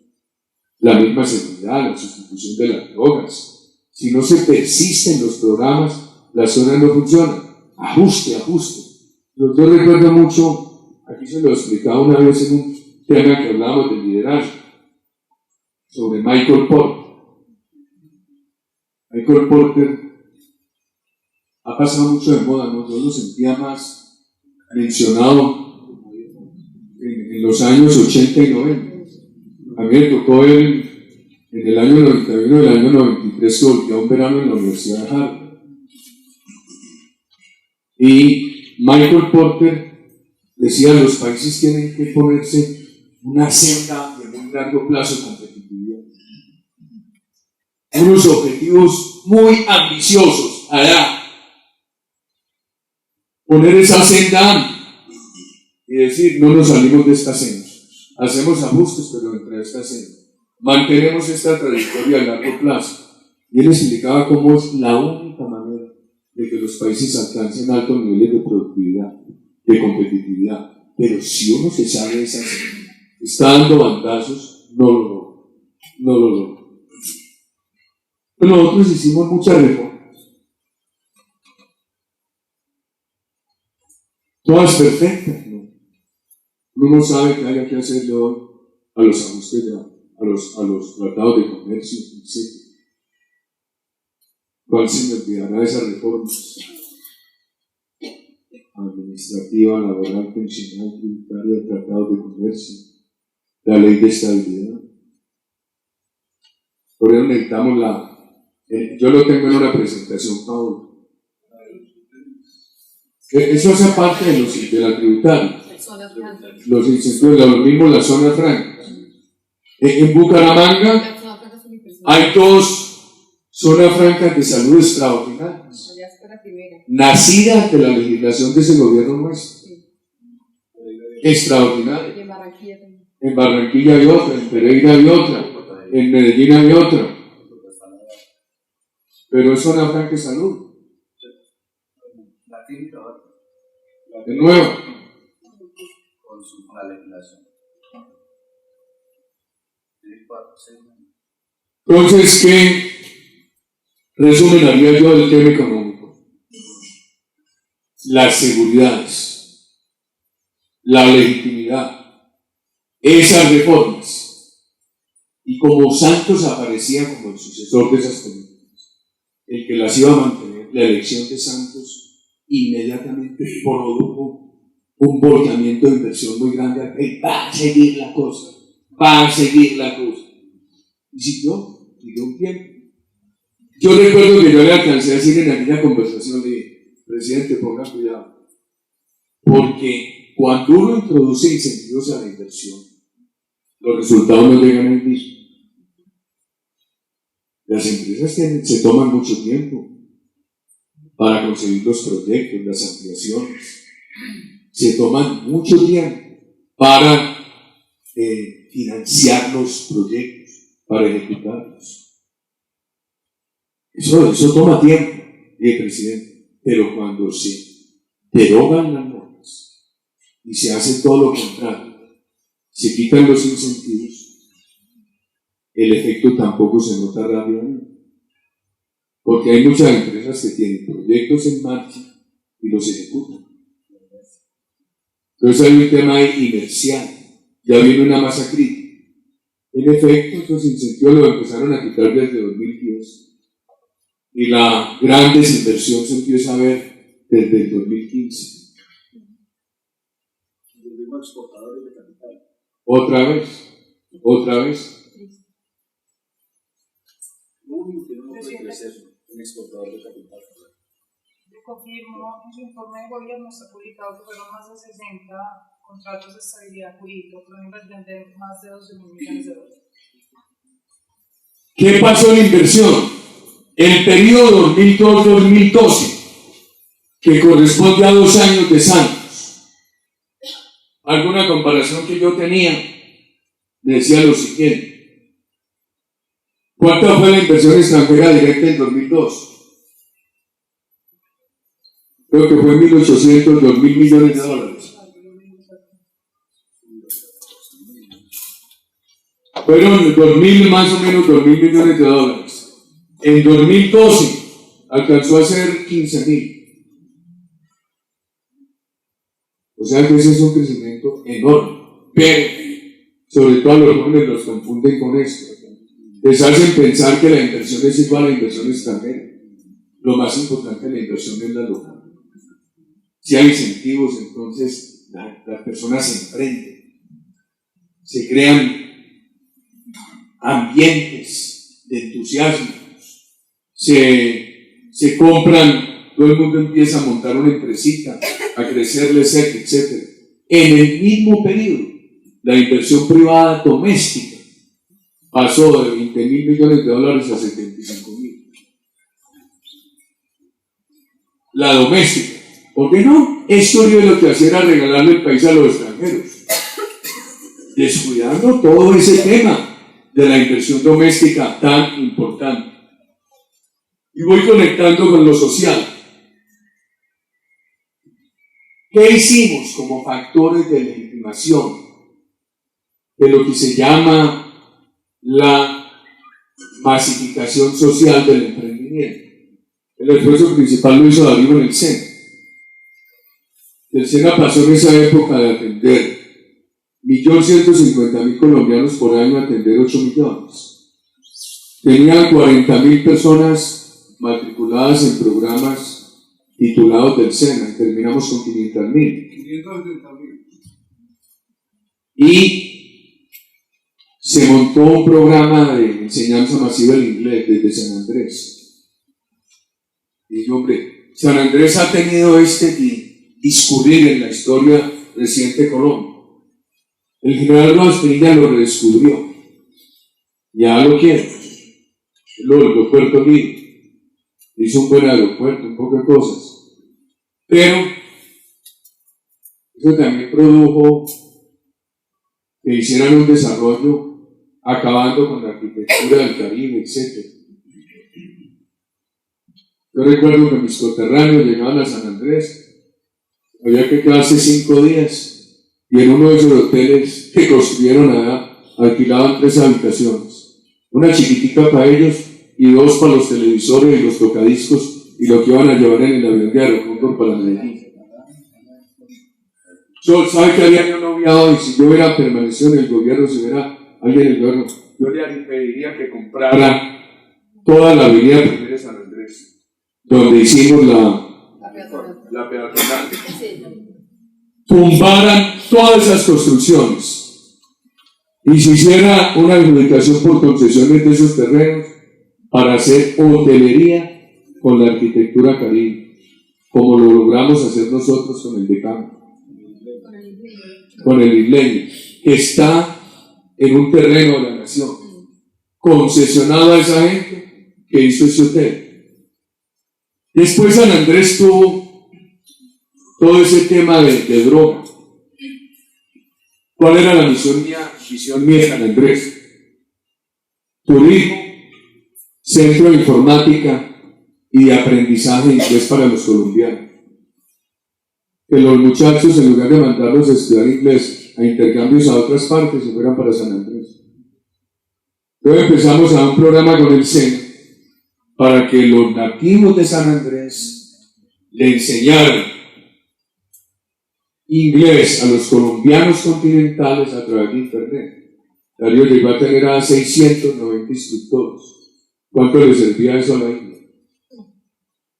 La misma seguridad, la sustitución de las drogas. Si no se persisten los programas, las cosas no funcionan. Ajuste. Yo recuerdo mucho, aquí se lo explicaba una vez en un tema que hablábamos de liderazgo, sobre Michael Porter. Michael Porter ha pasado mucho de moda, ¿no? Yo lo sentía más mencionado en los años 80 y 90. A mí me tocó ver en el año 91 y el año 93 que volvió a un verano en la Universidad de Harvard. Y Michael Porter decía: los países tienen que ponerse una senda de muy largo plazo de competitividad. Unos objetivos muy ambiciosos allá. Poner esa senda amplia y decir: no nos salimos de esta senda. Hacemos ajustes, pero dentro de esta senda. Mantenemos esta trayectoria a largo plazo. Y él explicaba cómo es la única manera de que los países alcancen altos niveles de productividad, de competitividad. Pero si uno se sale de esa senda, está dando bandazos, no lo logra. Nosotros hicimos muchas reformas. Todas perfectas, ¿no? Uno no sabe qué haya que hacerle hoy a los ajustes, a los tratados de comercio, etc. ¿Cuál se me olvidará de esas reformas? Administrativa, laboral, pensional, tributaria, tratados de comercio, la ley de estabilidad. Por eso necesitamos yo lo tengo en una presentación, Pablo. Eso hace parte de la tributaria. Los incentivos, lo mismo la zona franca. En Bucaramanga hay 2 zonas francas de salud extraordinarias, nacidas de la legislación de ese gobierno nuestro. Extraordinaria. En Barranquilla hay otra, en Pereira hay otra, en Medellín hay otra. Pero es zona franca de salud. De nuevo. Con la legislación. Entonces, ¿qué resumen haría yo del tema económico? Las seguridades, la legitimidad, esas reformas, y como Santos aparecía como el sucesor de esas políticas, el que las iba a mantener. La elección de Santos inmediatamente produjo un volcamiento de inversión muy grande. Va a seguir la cosa. Y siguió un tiempo. Yo recuerdo que yo le alcancé a decir en aquella conversación, le dije: presidente, ponga cuidado, porque cuando uno introduce incentivos a la inversión, los resultados no llegan ahí mismo. Las empresas se toman mucho tiempo para conseguir los proyectos, las ampliaciones. Se toman mucho tiempo para financiar los proyectos, para ejecutarlos. Eso toma tiempo, presidente. Pero cuando se derogan las normas y se hace todo lo contrario, se quitan los incentivos, el efecto tampoco se nota rápidamente. Porque hay muchas empresas que tienen proyectos en marcha y los ejecutan. Entonces hay un tema inercial, ya viene una masa crítica. En efecto, estos incentivos los empezaron a quitar desde 2010 y la gran desinversión se empieza a ver desde el 2015. Los mismos exportadores de capital. Otra vez. Lo único que no puede crecer es un exportador de capital. Confirmo, en su informe de gobierno está publicado que fueron más de 60 contratos de estabilidad jurídica por una inversión de más de 12.000 millones de dólares. ¿Qué pasó en la inversión? El periodo 2002-2012, que corresponde a 2 años de Santos. Alguna comparación que yo tenía decía lo siguiente: ¿cuánto fue la inversión extranjera directa en 2002? Creo que fue 1.800, 2.000 millones de dólares. Fueron 2.000, más o menos 2.000 millones de dólares. En 2012 alcanzó a ser 15.000. O sea que ese es un crecimiento enorme. Pero, sobre todo a los jóvenes los confunden con esto. Les hacen pensar que la inversión es igual a la inversión extranjera. Lo más importante de la inversión es la local. Si hay incentivos, entonces las personas se emprenden. Se crean ambientes de entusiasmo. Se compran, todo el mundo empieza a montar una empresita, a crecerles, etc. En el mismo periodo, la inversión privada doméstica pasó de 20.000 millones de dólares a 75.000. La doméstica. ¿Por qué no? Esto lo que hacía era regalarle el país a los extranjeros, descuidando todo ese tema de la inversión doméstica tan importante. Y voy conectando con lo social. ¿Qué hicimos como factores de legitimación de lo que se llama la masificación social del emprendimiento? El esfuerzo principal lo hizo Darío en el SENA. El SENA pasó en esa época de atender 1.150.000 colombianos por año a atender 8 millones. Tenían 40.000 personas matriculadas en programas titulados del SENA y terminamos con 500.000. 570.000. Y se montó un programa de enseñanza masiva del inglés desde San Andrés. Y hombre, San Andrés ha tenido discurrir en la historia reciente de Colombia. El general Gómez Pinilla lo redescubrió. Ya lo quiere. El aeropuerto libre. Hizo un buen aeropuerto, un poco de cosas. Pero eso también produjo que hicieran un desarrollo acabando con la arquitectura del Caribe, etc. Yo recuerdo que mis coterráneos llegaban a San Andrés, había que quedarse 5 días, y en uno de esos hoteles que construyeron allá, alquilaban 3 habitaciones, una chiquitica para ellos y 2 para los televisores y los tocadiscos y lo que iban a llevar en el avión de Aerocóndor para Medellín. ¿Sabe qué haría yo noviado? Y si yo hubiera permanecido en el gobierno, si hubiera alguien en el gobierno, yo le pediría que comprara toda la avenida Primera de San Andrés, donde hicimos la peatonal. Tumbaran todas esas construcciones y se hiciera una adjudicación por concesiones de esos terrenos para hacer hotelería con la arquitectura caribe, como lo logramos hacer nosotros con el Decano, con el isleño, que está en un terreno de la nación, concesionado a esa gente que hizo ese hotel. Después San Andrés tuvo todo ese tema de droga. ¿Cuál era la visión mía de San Andrés? Turismo, centro de informática y de aprendizaje inglés para los colombianos. Que los muchachos, en lugar de mandarlos a estudiar inglés a intercambios a otras partes, se fueran para San Andrés. Luego empezamos a un programa con el SENA para que los nativos de San Andrés le enseñaran inglés a los colombianos continentales a través de internet. Darío llegó a tener a 690 instructores. ¿Cuánto le servía eso a la India?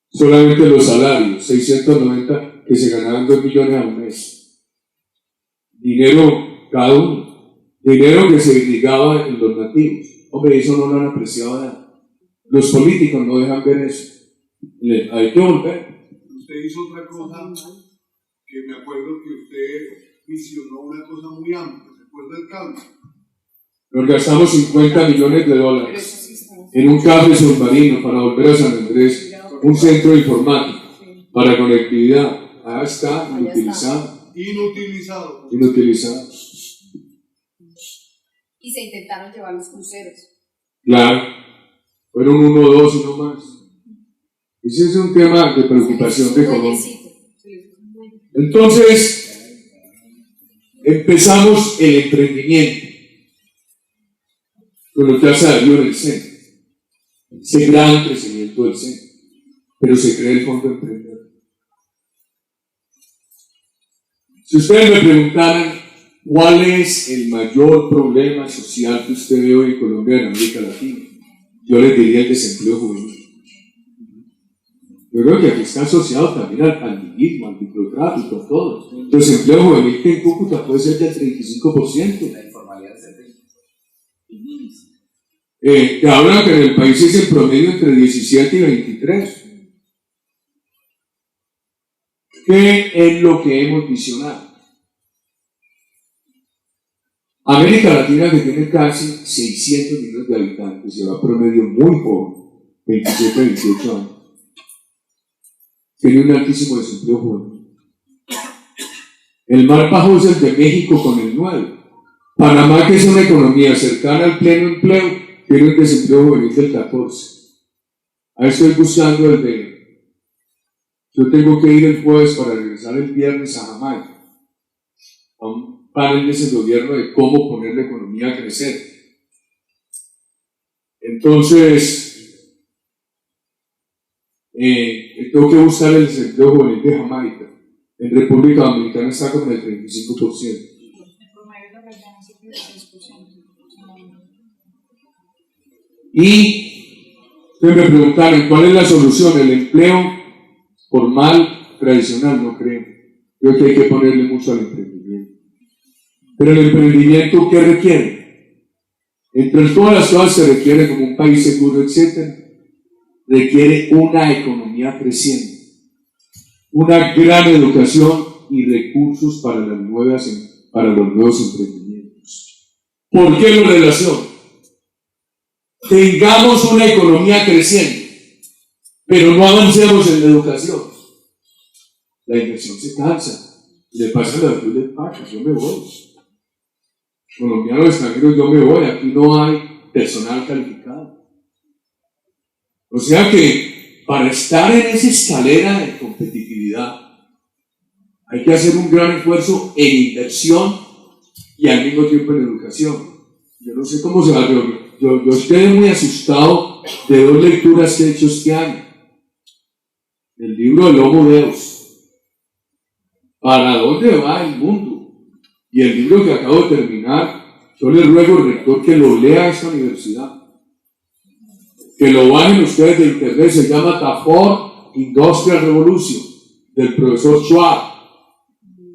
Solamente los salarios, 690 que se ganaban 2 millones al mes. Dinero cada uno. Dinero que se ligaba en los nativos. Hombre, eso no lo han apreciado nada. Los políticos no dejan ver eso. Hay que volver. Usted hizo otra cosa que me acuerdo que usted visionó una cosa muy amplia, ¿se acuerda del cable? Nos gastamos 50 millones de dólares en un cable submarino para volver a San Andrés, un centro de informática para conectividad. Ahí está, inutilizado. Inutilizado. Y se intentaron llevar los cruceros. Claro, fueron 1 o 2 y no más. Ese es un tema de preocupación de Colombia. Entonces, empezamos el emprendimiento. con lo que ha salido en el SENA, ese gran crecimiento del SENA, pero se crea el Fondo Emprendedor. Si ustedes me preguntaran cuál es el mayor problema social que usted ve hoy en Colombia y en América Latina, yo les diría el desempleo juvenil. Yo creo que aquí está asociado también al pandillismo, al microtráfico, a todo. El desempleo juvenil que en Cúcuta puede ser del 35%. La informalidad es el Que hablan que en el país es en promedio entre 17 y 23. ¿Qué es lo que hemos visionado? América Latina, que tiene casi 600 millones de habitantes, se va promedio muy joven, 27 a 28 años, tiene un altísimo desempleo juvenil. El más bajo es el de México con el 9. Panamá, que es una economía cercana al pleno empleo, tiene un desempleo juvenil del 14. Ahí estoy buscando el de... Yo tengo que ir el jueves para regresar el viernes a Jamaica, a un panel de ese gobierno de cómo poner la economía a crecer. Entonces, tengo que buscar el desempleo juvenil de Jamaica. En República Dominicana está como el 35%. El promedio de la región es el 16%. Y ustedes me preguntaron, ¿cuál es la solución? El empleo formal, tradicional, no creo. Creo que hay que ponerle mucho al emprendimiento. Pero el emprendimiento, ¿qué requiere? Entre todas las cosas se requiere como un país seguro, etc. Requiere una economía creciente, una gran educación y recursos para los nuevos emprendimientos. ¿Por qué lo relaciono? Tengamos una economía creciente, pero no avancemos en la educación. La inversión se cansa, le pasa la virtud del paco, yo me voy. Colombianos extranjeros, yo me voy, aquí no hay personal calificado. O sea que para estar en esa escalera de competitividad hay que hacer un gran esfuerzo en inversión y al mismo tiempo en educación. Yo no sé cómo se va a ver. Yo estoy muy asustado de dos lecturas que he hecho este año. El libro del Homo Deus. ¿Para dónde va el mundo? Y el libro que acabo de terminar, yo le ruego al rector que lo lea a esta universidad. Que lo bajen ustedes de internet, se llama The Fourth Industrial Revolution, del profesor Schwab,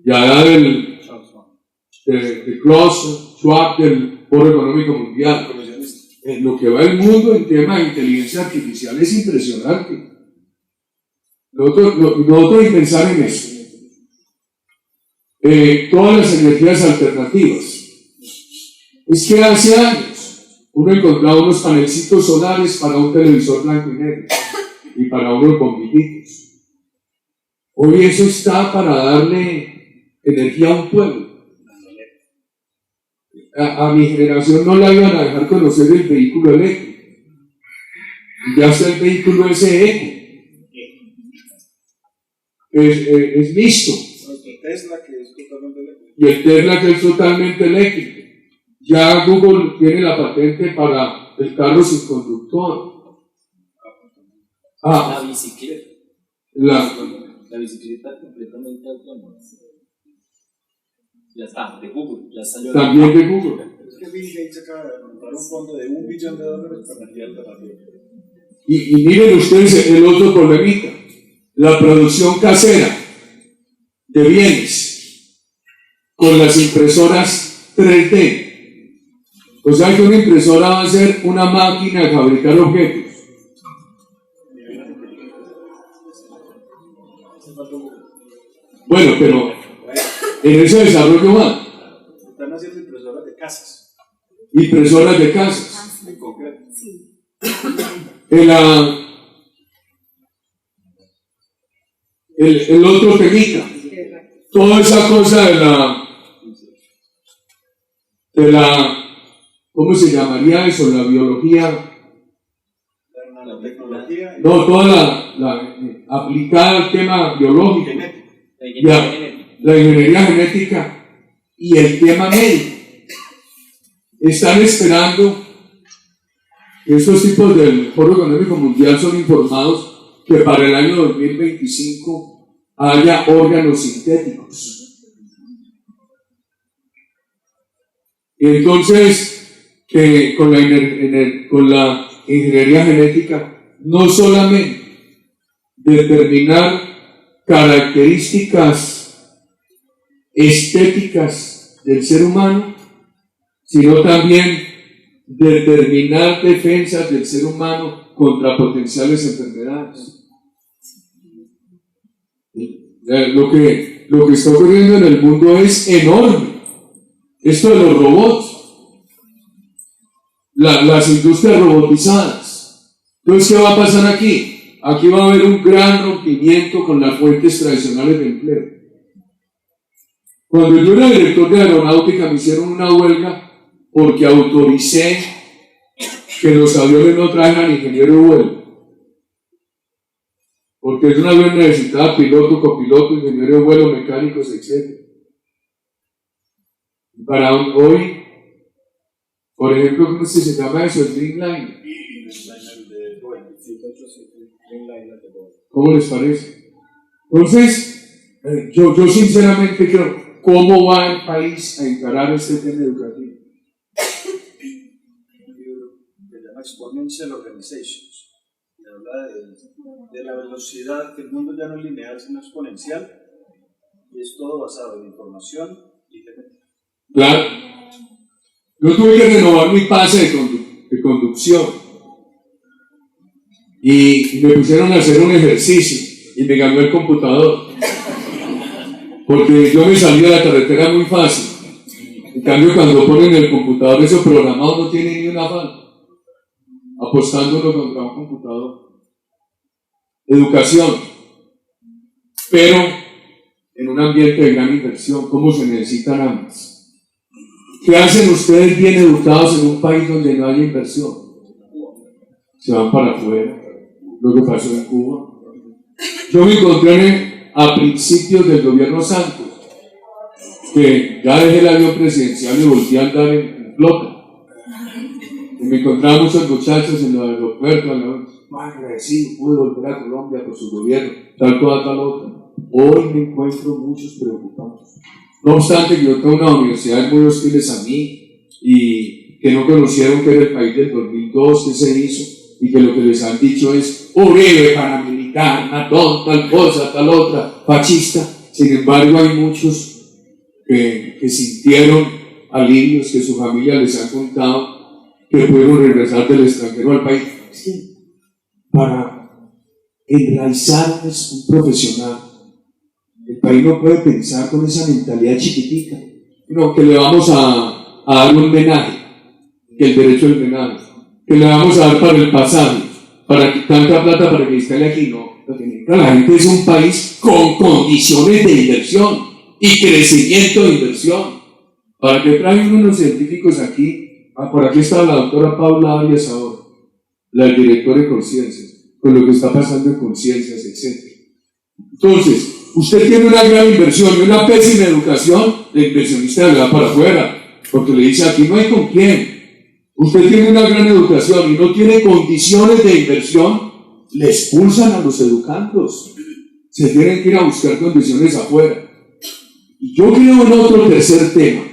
y allá de Klaus Schwab del Foro Económico Mundial. En lo que va el mundo en tema de inteligencia artificial es impresionante. Nosotros hay que pensar en eso. Todas las energías alternativas. Es que hace años uno encontraba unos panelcitos solares para un televisor blanco y negro y para unos bombillitos. Hoy eso está para darle energía a un pueblo. A mi generación no la iban a dejar conocer el vehículo eléctrico. Y ya está el vehículo ese eco. Es mixto. Tesla, que es totalmente eléctrico. Y el Tesla, que es totalmente eléctrico. Ya Google tiene la patente para el carro sin conductor. La bicicleta. La bicicleta completamente autónoma. Ya está, de Google. Ya salió también de Google. Es que Bill Gates acaba de montar un fondo de $1 billón para energía alternativa. Y miren ustedes el otro problemita. La producción casera de bienes con las impresoras 3D. O sea que una impresora va a ser una máquina de fabricar objetos. Bueno, pero en ese desarrollo van. Están haciendo impresoras de casas. Impresoras de casas. En concreto. Sí. El otro temita. Toda esa cosa de la ¿cómo se llamaría eso? La biología. La tecnología. No, toda la aplicada al tema biológico. La ingeniería genética y el tema médico. Están esperando estos tipos del Foro Económico Mundial son informados que para el año 2025 haya órganos sintéticos. Entonces, con la ingeniería genética, no solamente determinar características estéticas del ser humano, sino también determinar defensas del ser humano contra potenciales enfermedades. Lo que está ocurriendo en el mundo es enorme. Esto de los robots, las industrias robotizadas. Entonces, ¿qué va a pasar aquí? Aquí va a haber un gran rompimiento con las fuentes tradicionales de empleo. Cuando yo era director de aeronáutica me hicieron una huelga porque autoricé que los aviones no traigan ingeniero de vuelo. Porque un avión necesitaba piloto, copiloto, ingeniero de vuelo, mecánicos, etc. Para hoy, por ejemplo, ¿cómo se llama eso? El Dreamliner. ¿Cómo les parece? Entonces, yo sinceramente creo, ¿cómo va el país a encarar este tema educativo? Se llama Exponential Organizations. Y habla de la velocidad, que el mundo ya no es lineal, sino exponencial, y es todo basado en información y genética. Claro. Yo tuve que renovar mi pase de conducción y me pusieron a hacer un ejercicio y me ganó el computador porque yo me salí de la carretera muy fácil. En cambio, cuando ponen el computador eso programado no tiene ni una falta, apostándolo contra un computador. Educación, pero en un ambiente de gran inversión. ¿Cómo se necesitan ambas? ¿Qué hacen ustedes bien educados en un país donde no hay inversión? Se van para afuera. Lo que pasó en Cuba. Yo me encontré a principios del gobierno Santos, que ya dejé el avión presidencial y volví a andar en flota. Y me encontraba muchos muchachos en el aeropuerto, más agradecido, pude volver a Colombia por su gobierno, tal cosa, tal otra. Hoy me encuentro muchos preocupados. No obstante, que yo tengo una universidad muy hostiles a mí y que no conocieron que era el país del 2002, que se hizo, y que lo que les han dicho es Uribe, paramilitar, matón, tal cosa, tal otra, fascista. Sin embargo, hay muchos que sintieron alivios, que su familia les ha contado que pudieron regresar del extranjero al país. Sí. Para enraizar un profesional, el país no puede pensar con esa mentalidad chiquitica, no, que le vamos a dar un homenaje, que el derecho al homenaje, que le vamos a dar para el pasaje, para tanta plata para que instale aquí, no. La gente es un país con condiciones de inversión y crecimiento de inversión. Para que traigan unos científicos aquí, por aquí está la doctora Paula Arias ahora, la directora de Conciencias, con lo que está pasando en Conciencias, etc. Entonces, usted tiene una gran inversión y una pésima educación, el inversionista le va para afuera, porque le dice, aquí no hay con quién. Usted tiene una gran educación y no tiene condiciones de inversión, le expulsan a los educandos. Se tienen que ir a buscar condiciones afuera. Y yo creo en otro tercer tema,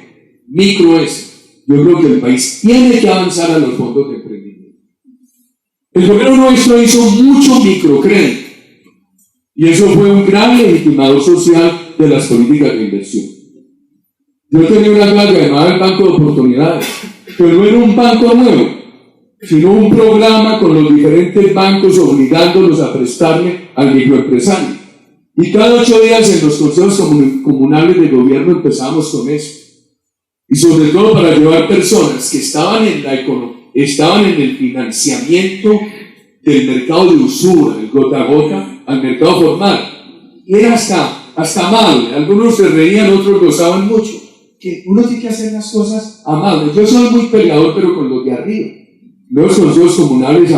micro ese. Yo creo que el país tiene que avanzar a los fondos de emprendimiento. El gobierno nuestro hizo mucho microcrédito. Y eso fue un gran legitimador social de las políticas de inversión. Yo tenía una clase llamada el Banco de Oportunidades, pero no era un banco nuevo, sino un programa con los diferentes bancos obligándolos a prestarle al microempresario. Y cada 8 días en los consejos comunales de gobierno empezamos con eso. Y sobre todo para llevar personas que estaban en el financiamiento del mercado de usura, el gota a gota, al mercado formal. Y era hasta amable. Algunos se reían, otros gozaban mucho. Que uno tiene que hacer las cosas amables. Yo soy muy peleador, pero con los de arriba. Los consejos comunales,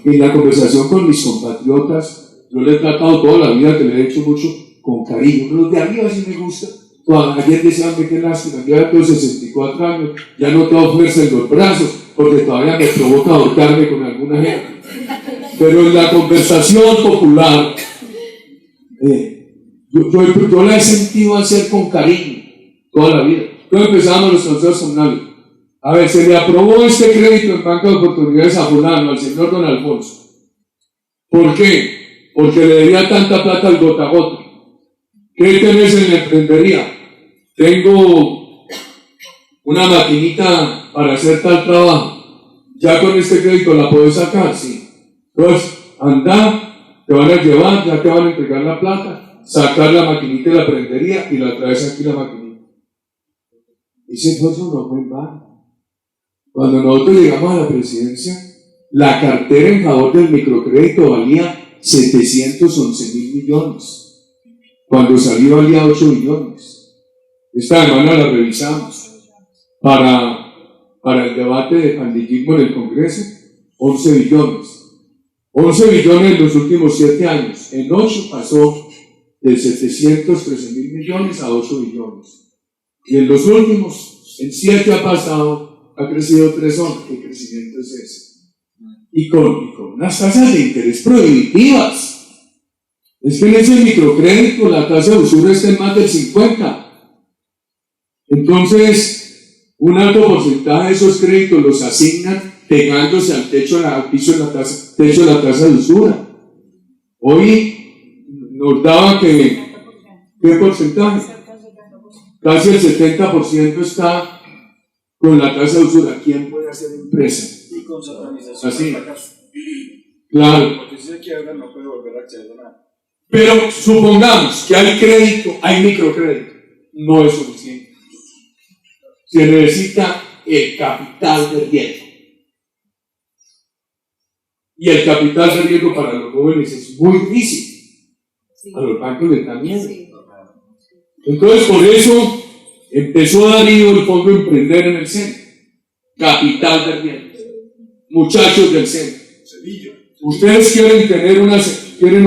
en la conversación con mis compatriotas, yo le he tratado toda la vida, que le he hecho mucho con cariño. Pero los de arriba sí me gusta. Ayer decían que qué lástima, yo ya tengo 64 años, ya no tengo fuerza en los brazos. porque todavía me provoca ahorcarme con alguna gente. Pero en la conversación popular, yo la he sentido hacer con cariño toda la vida. Entonces empezamos los consejos comunales. A ver, se le aprobó este crédito en Banca de Oportunidades a fulano, al señor don Alfonso. ¿Por qué? Porque le debía tanta plata al gota a gota. ¿Qué tenés en la emprendería? Tengo una maquinita para hacer tal trabajo. Ya con este crédito la podés sacar, sí. Entonces, anda, te van a llevar, ya te van a entregar la plata, sacar la maquinita de la prendería y la traes aquí la maquinita. Ese esfuerzo no fue en vano. Cuando nosotros llegamos a la presidencia, la cartera en favor del microcrédito valía 711.000 millones. Cuando salió valía 8 billones. Esta semana la revisamos para el debate de pandillismo en el Congreso, 11 billones. 11 billones en los últimos 7 años. En 8 pasó de 713.000 millones a 8 billones. Y en los últimos, en 7 ha crecido 3,11. ¿Qué crecimiento es ese? Y con unas tasas de interés prohibitivas. Es que en ese microcrédito la tasa de usura está en más del 50%. Entonces, un alto porcentaje de esos créditos los asignan pegándose al techo de la tasa de usura. Hoy nos daba ¿qué porcentaje? Casi el 70% está con la tasa de usura. ¿Quién puede hacer empresa? Y con satanización así. del fracaso. Claro. Porque si se quiebra no puede volver a acceder a nada. Pero supongamos que hay crédito, hay microcrédito. No es suficiente. Se necesita el capital de riesgo. Y el capital de riesgo para los jóvenes es muy difícil. Sí. A los bancos les da miedo. Sí. Entonces, por eso empezó Darío el Fondo Emprender en el centro. Capital de riesgo. Muchachos del centro. Sevilla. Ustedes quieren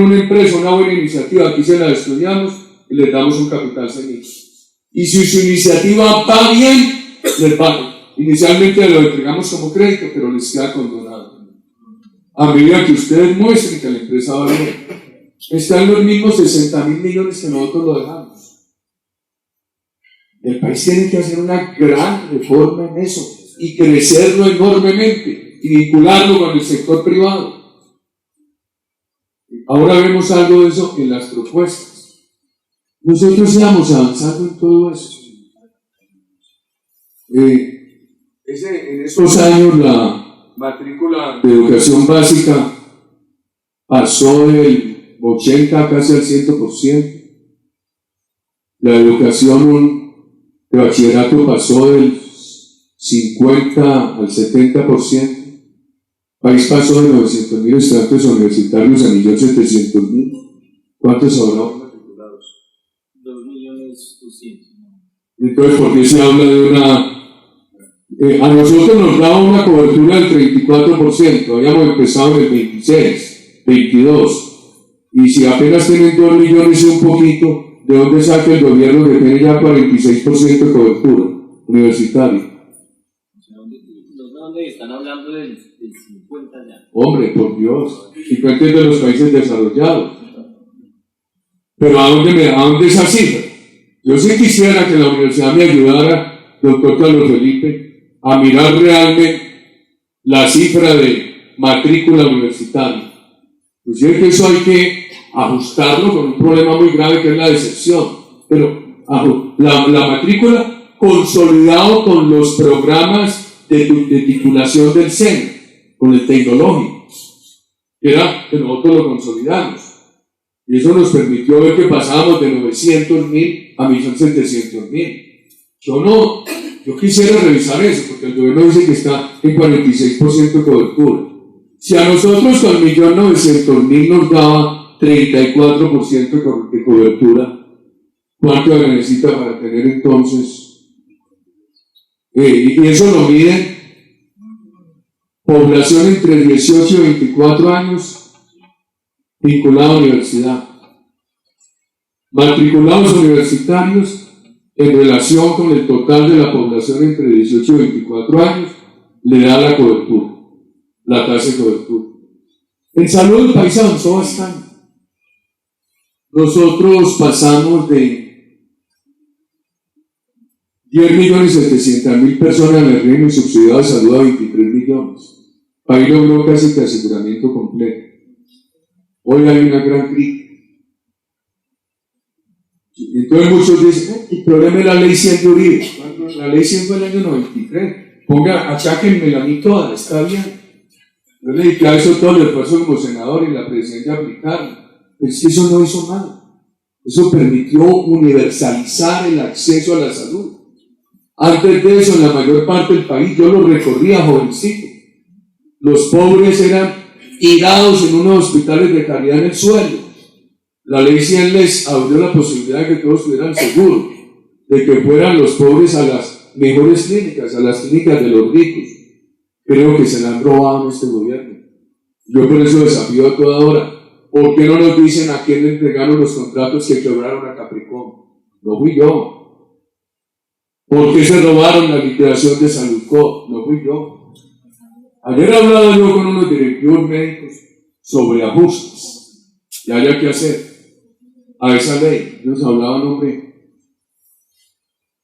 una empresa, una buena iniciativa, aquí se la estudiamos y les damos un capital semilla. Y si su iniciativa va bien, les pagan. Inicialmente lo entregamos como crédito, pero les queda condonado. A medida que ustedes muestren que la empresa va bien, están los mismos 60.000 millones que nosotros lo dejamos. El país tiene que hacer una gran reforma en eso y crecerlo enormemente y vincularlo con el sector privado. Ahora vemos algo de eso en las propuestas. Nosotros íbamos avanzando en todo eso. En estos años la matrícula de educación básica pasó del 80 casi al 100%. La educación de bachillerato pasó del 50 al 70%. El país pasó de 900.000 estudiantes universitarios a 1.700.000. ¿Cuántos habrá matriculados? 2.200.000. Entonces, ¿por qué se habla de una... a nosotros nos daba una cobertura del 34%, habíamos empezado en el 26, 22, y si apenas tienen 2 millones y un poquito, ¿de dónde saca el gobierno que tiene ya 46% de cobertura universitaria? ¿Dónde están hablando del 50 ya? Hombre, por Dios, 50 es de los países desarrollados. Pero ¿a dónde esa cifra? Yo sí quisiera que la universidad me ayudara, doctor Carlos Felipe, a mirar realmente la cifra de matrícula universitaria. Pues es que eso hay que ajustarlo con un problema muy grave que es la deserción. Pero la matrícula consolidado con los programas de titulación del SENA, con el tecnológico, que era que nosotros lo consolidamos. Y eso nos permitió ver que pasábamos de 900.000 a 1.700.000. Yo quisiera revisar eso, porque el gobierno dice que está en 46% de cobertura. Si a nosotros con 1.900.000 nos daba 34% de cobertura, ¿cuánto se necesita para tener entonces? Y eso lo miden población entre 18 y 24 años vinculada a universidad, matriculados universitarios en relación con el total de la población entre 18 y 24 años le da la cobertura, la tasa de cobertura. En salud el país avanzó bastante. Nosotros pasamos de 10.700.000 personas en el régimen subsidiado de salud a 23 millones. El país logró casi que aseguramiento completo. Hoy hay una gran crítica. Entonces muchos dicen, el problema es la ley 100 de Uribe. La ley 100 fue el año 93. Acháquenmela a mí toda, está bien. Yo le dediqué a eso todo el esfuerzo como senador y la presidencia aplicarlo. Pero es que eso no hizo nada. Eso permitió universalizar el acceso a la salud. Antes de eso, en la mayor parte del país, yo lo recorría jovencito. Los pobres eran tirados en unos hospitales de calidad en el suelo. La ley 100 les abrió la posibilidad de que todos tuvieran seguro, de que fueran los pobres a las mejores clínicas, a las clínicas de los ricos. Creo que se la han robado en este gobierno. Yo por eso desafío a toda hora. ¿Por qué no nos dicen a quién le entregaron los contratos que quebraron a Capricorn? No fui yo. ¿Por qué se robaron la liquidación de Saludco? No fui yo. Ayer hablaba yo con unos directivos médicos sobre ajustes y había que hacer a esa ley. Ellos hablaban, hombre,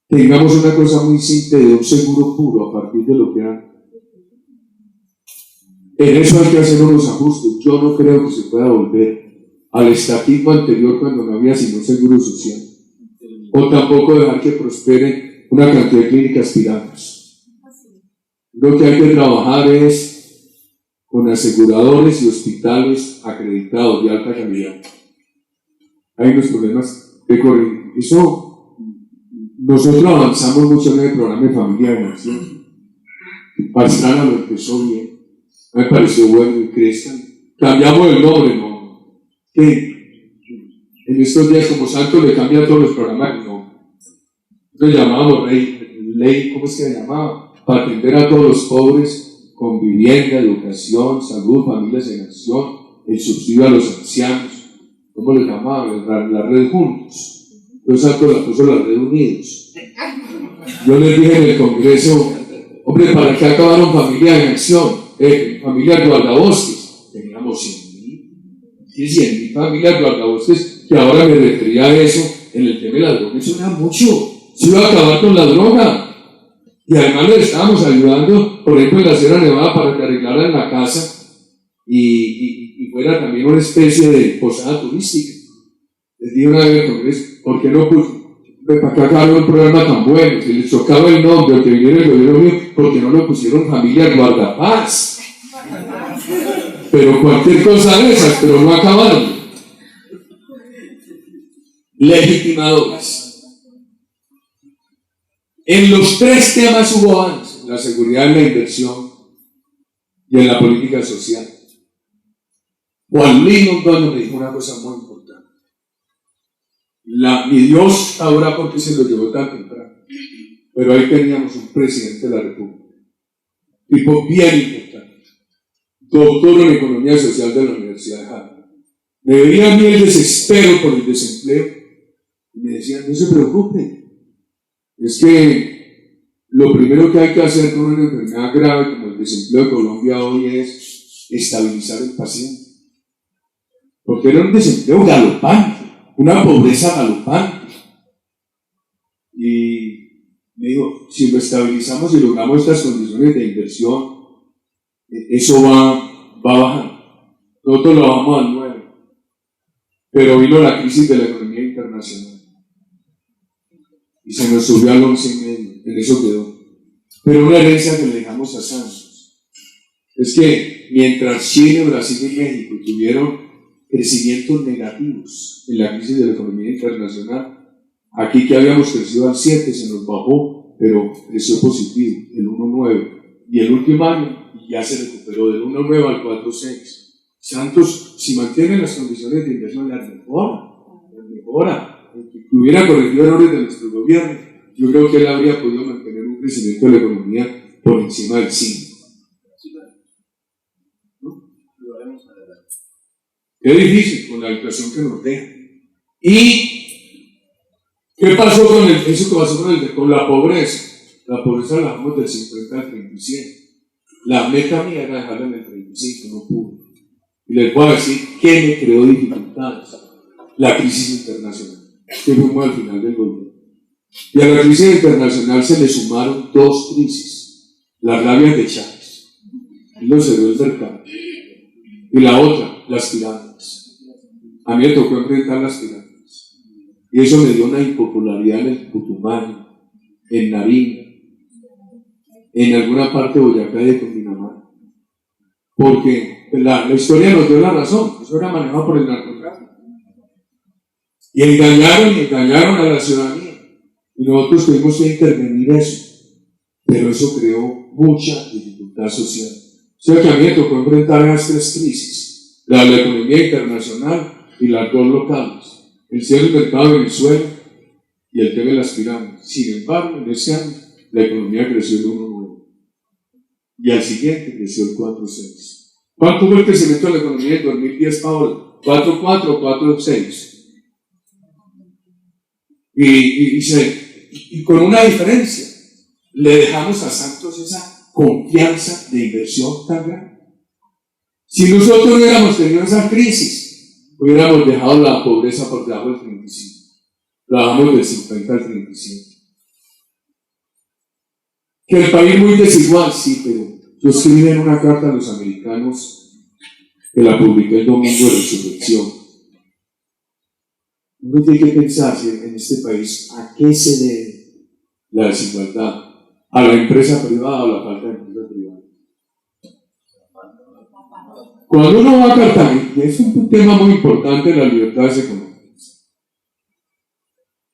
tengamos una cosa muy simple de un seguro puro a partir de lo que hay. En eso hay que hacer unos ajustes. Yo no creo que se pueda volver al estatismo anterior cuando no había sino seguro social. O tampoco dejar que prosperen una cantidad de clínicas tiranas. Lo que hay que trabajar es con aseguradores y hospitales acreditados de alta calidad. Hay unos problemas de corregir. Eso, nosotros avanzamos mucho en el programa de familia de acción. Pastrana lo empezó bien. Me pareció bueno y crezcan. Cambiamos el nombre, ¿no? Que en estos días como Santos le cambian todos los programas, ¿no? Entonces llamábamos ley, ¿cómo es que se llamaba? Para atender a todos los pobres con vivienda, educación, salud, familias en acción, el subsidio a los ancianos. ¿Cómo le llamaban? La red Juntos. Entonces Santos la puso la red Unidos. Yo les dije en el Congreso, hombre, ¿para qué acabaron familias en acción? Familias guardabosques, teníamos 100.000 familias guardabosques, que ahora me refería a eso en el tema de la droga. Eso era mucho, se iba a acabar con la droga. Y además les estábamos ayudando, por ejemplo, en la Sierra Nevada para que arreglaran la casa y fuera también una especie de posada turística. Les dije una vez en el Congreso, ¿por qué no para que acabaron un programa tan bueno? Si les chocaba el nombre, que viniera el gobierno mío, porque no lo pusieron familia guardapaz. Pero cualquier cosa de esas, pero no acabaron. Legitimadores. En los tres temas hubo avances: en la seguridad, en la inversión y en la política social. Juan Luis Londoño me dijo una cosa muy importante. Mi Dios sabrá por qué se lo llevó tan temprano. Pero ahí teníamos un presidente de la República, tipo bien importante, doctor en Economía Social de la Universidad de Harvard. Me veía a mí el desespero por el desempleo y me decían, no se preocupe, es que lo primero que hay que hacer con una enfermedad grave como el desempleo de Colombia hoy es estabilizar el paciente. Porque era un desempleo galopante, una pobreza galopante. Y me dijo, si lo estabilizamos y logramos estas condiciones de inversión, eso va bajando. Nosotros lo bajamos al 9. Pero vino la crisis de la economía internacional. Y se nos subió al 11,5. En eso quedó. Pero una herencia que le dejamos a Santos es que mientras Chile, Brasil y México tuvieron crecimientos negativos en la crisis de la economía internacional, aquí que habíamos crecido al 7 se nos bajó, pero creció positivo, el 1,9. Y el último año ya se recuperó del 1,9 al 4,6. Santos, si mantiene las condiciones de inversión, las mejora. Si hubiera corregido errores de nuestro gobierno, yo creo que él habría podido mantener un crecimiento de la economía por encima del 5. ¿No? Qué difícil con la inflación que nos deja. ¿Y qué pasó con eso que pasó con la pobreza? La pobreza la bajamos del 50 al 37. La meta mía era dejarla en el 35, no pude. Y les voy a decir qué me creó dificultades. La crisis internacional, que fuimos al final del gobierno. Y a la crisis internacional se le sumaron dos crisis. La rabia de Chávez, lo cerró el mercado. Y la otra, las pirámides. A mí me tocó enfrentar las pirámides. Y eso me dio una impopularidad en el Putumayo, en Nariña, en alguna parte de Boyacá y de Cundinamarca. Porque la historia nos dio la razón. Eso era manejado por el narcotráfico. Y engañaron a la ciudadanía. Y nosotros tuvimos que intervenir eso. Pero eso creó mucha dificultad social. O sea que a mí me tocó enfrentar esas tres crisis. La de la economía internacional y las dos locales. El cierre del mercado de Venezuela y el tema de las pirámides. Sin embargo, en ese año la economía creció el 1,9. Y al siguiente creció el 4,6. ¿Cuánto fue el crecimiento de la economía en 2010 para ahora? 4,4 o 4,6. Y con una diferencia, le dejamos a Santos esa confianza de inversión tan grande. Si nosotros no hubiéramos tenido esa crisis, hubiéramos dejado la pobreza por debajo del 35. La bajamos del 50 al 35. Que el país muy desigual, sí, pero yo escribí en una carta a los americanos que la publiqué el domingo de resurrección. Uno tiene que pensar en este país a qué se debe la desigualdad, a la empresa privada o a la falta de empresa privada. Cuando uno va a Cartagena, y es un tema muy importante, las libertades económicas.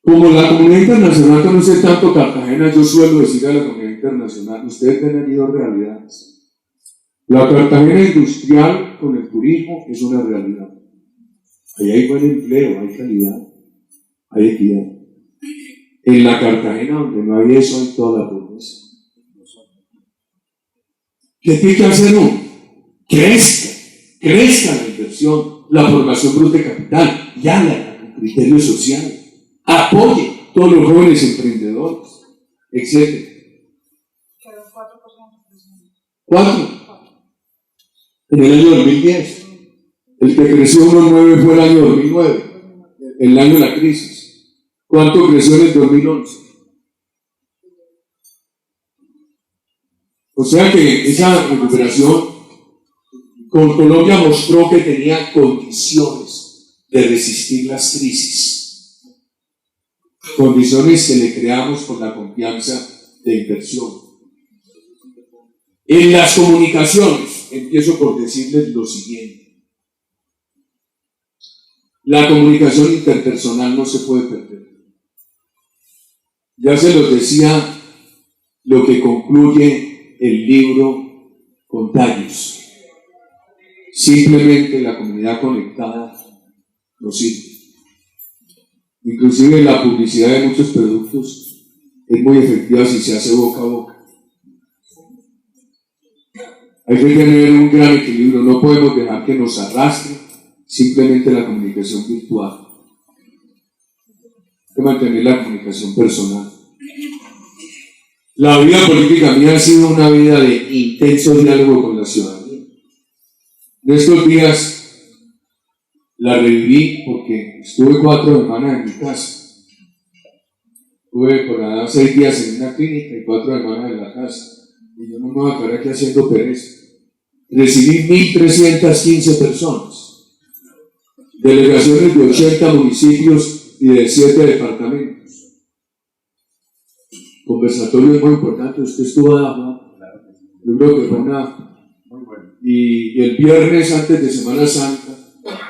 Como la comunidad internacional conoce tanto Cartagena, yo suelo decir a la comunidad internacional, ustedes han tenido realidades. La Cartagena industrial con el turismo es una realidad. Ahí hay buen empleo, hay calidad, hay equidad. En la Cartagena, donde no hay eso, hay toda la pobreza. ¿Qué tiene que hacer uno? Crezca la inversión, la formación bruta de capital, y haga con criterios sociales, apoye a todos los jóvenes emprendedores, etc. Quedó 4%. 4. En el año 2010. El que creció 1,9 fue el año 2009, el año de la crisis. ¿Cuánto creció en el 2011? O sea que esa recuperación con Colombia mostró que tenía condiciones de resistir las crisis. Condiciones que le creamos por la confianza de inversión. En las comunicaciones, empiezo por decirles lo siguiente. La comunicación interpersonal no se puede perder. Ya se los decía lo que concluye el libro Contagios. Simplemente la comunidad conectada no sirve. Inclusive la publicidad de muchos productos es muy efectiva si se hace boca a boca. Hay que tener un gran equilibrio, no podemos dejar que nos arrastre simplemente la comunicación virtual. Hay que mantener la comunicación personal. La vida política mía ha sido una vida de intenso diálogo con la ciudadanía. En estos días la reviví porque estuve 4 semanas en mi casa. Estuve por allá 6 días en una clínica y 4 semanas en la casa. Y yo no me voy a quedar aquí haciendo pereza. Recibí 1.315 personas. Delegaciones de 80 municipios y de 7 departamentos. Conversatorio muy importante, usted estuvo abajo. Yo creo que fue una muy buena. Y el viernes antes de Semana Santa,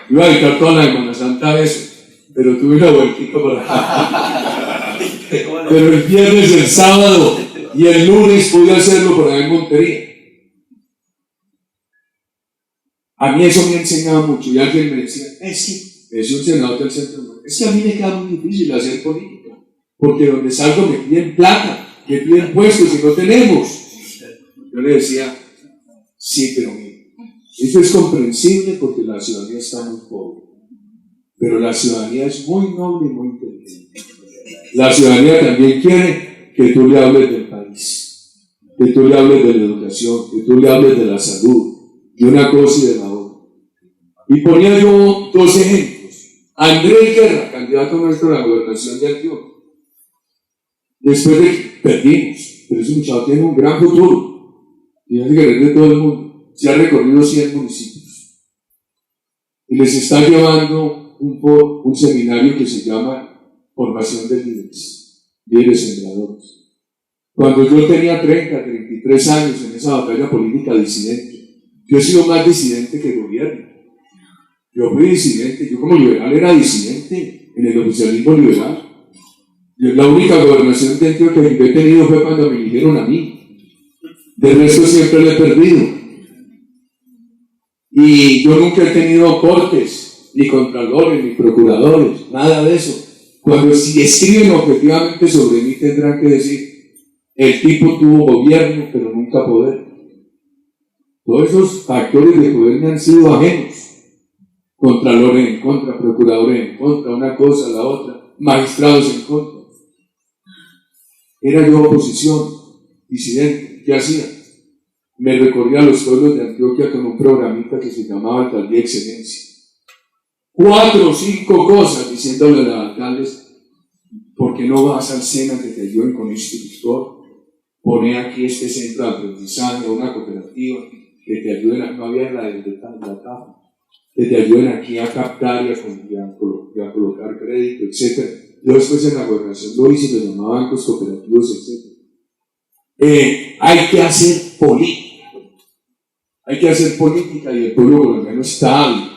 iba a dedicar toda la Semana Santa a eso, pero tuve una vueltita por acá. Pero el viernes, el sábado y el lunes pude hacerlo por allá en Montería. A mí eso me ha enseñado mucho, y alguien me decía, es un senador del centro, es que a mí me queda muy difícil hacer política, porque donde salgo me piden plata, me piden puestos y no tenemos. Yo le decía, sí, pero mire, eso es comprensible porque la ciudadanía está muy pobre, pero la ciudadanía es muy noble y muy inteligente. La ciudadanía también quiere que tú le hables del país. que tú le hables de la educación, que tú le hables de la salud, de una cosa y de la otra. Y ponía yo dos ejemplos. Andrés Guerra, candidato nuestro a la gobernación de Antioquia. Después de que perdimos, pero ese muchacho tiene un gran futuro. Tiene que querer de todo el mundo. Se ha recorrido 100 municipios. Y les está llevando un seminario que se llama Formación de líderes sembradores. Cuando yo tenía 30, 33 años en esa batalla política disidente, yo he sido más disidente que gobierno. Yo fui disidente, yo como liberal era disidente en el oficialismo liberal. La única gobernación de Antioquia que yo he tenido fue cuando me eligieron a mí. De resto siempre lo he perdido. Y yo nunca he tenido cortes, ni contralores, ni procuradores, nada de eso. Cuando si escriben objetivamente sobre mí tendrán que decir, el tipo tuvo gobierno pero nunca poder. Todos esos factores de poder me han sido ajenos. Contralores en contra, procuradores en contra, una cosa, la otra, magistrados en contra. Era yo oposición, disidente. ¿Qué hacía? Me recorría los pueblos de Antioquia con un programita que se llamaba Alcaldía Excelencia. 4 o 5 cosas diciéndole a los alcaldes, ¿por qué no vas al SENA que te ayuden con este instructor? Pone aquí este centro de aprendizaje, una cooperativa, que te ayuden a, no había la TAP, que te ayuden aquí a captar y a colocar crédito, etc. Yo después en la gobernación lo hice y lo llamaba bancos cooperativos, etc. Hay que hacer política. Hay que hacer política y el pueblo colombiano está hábil.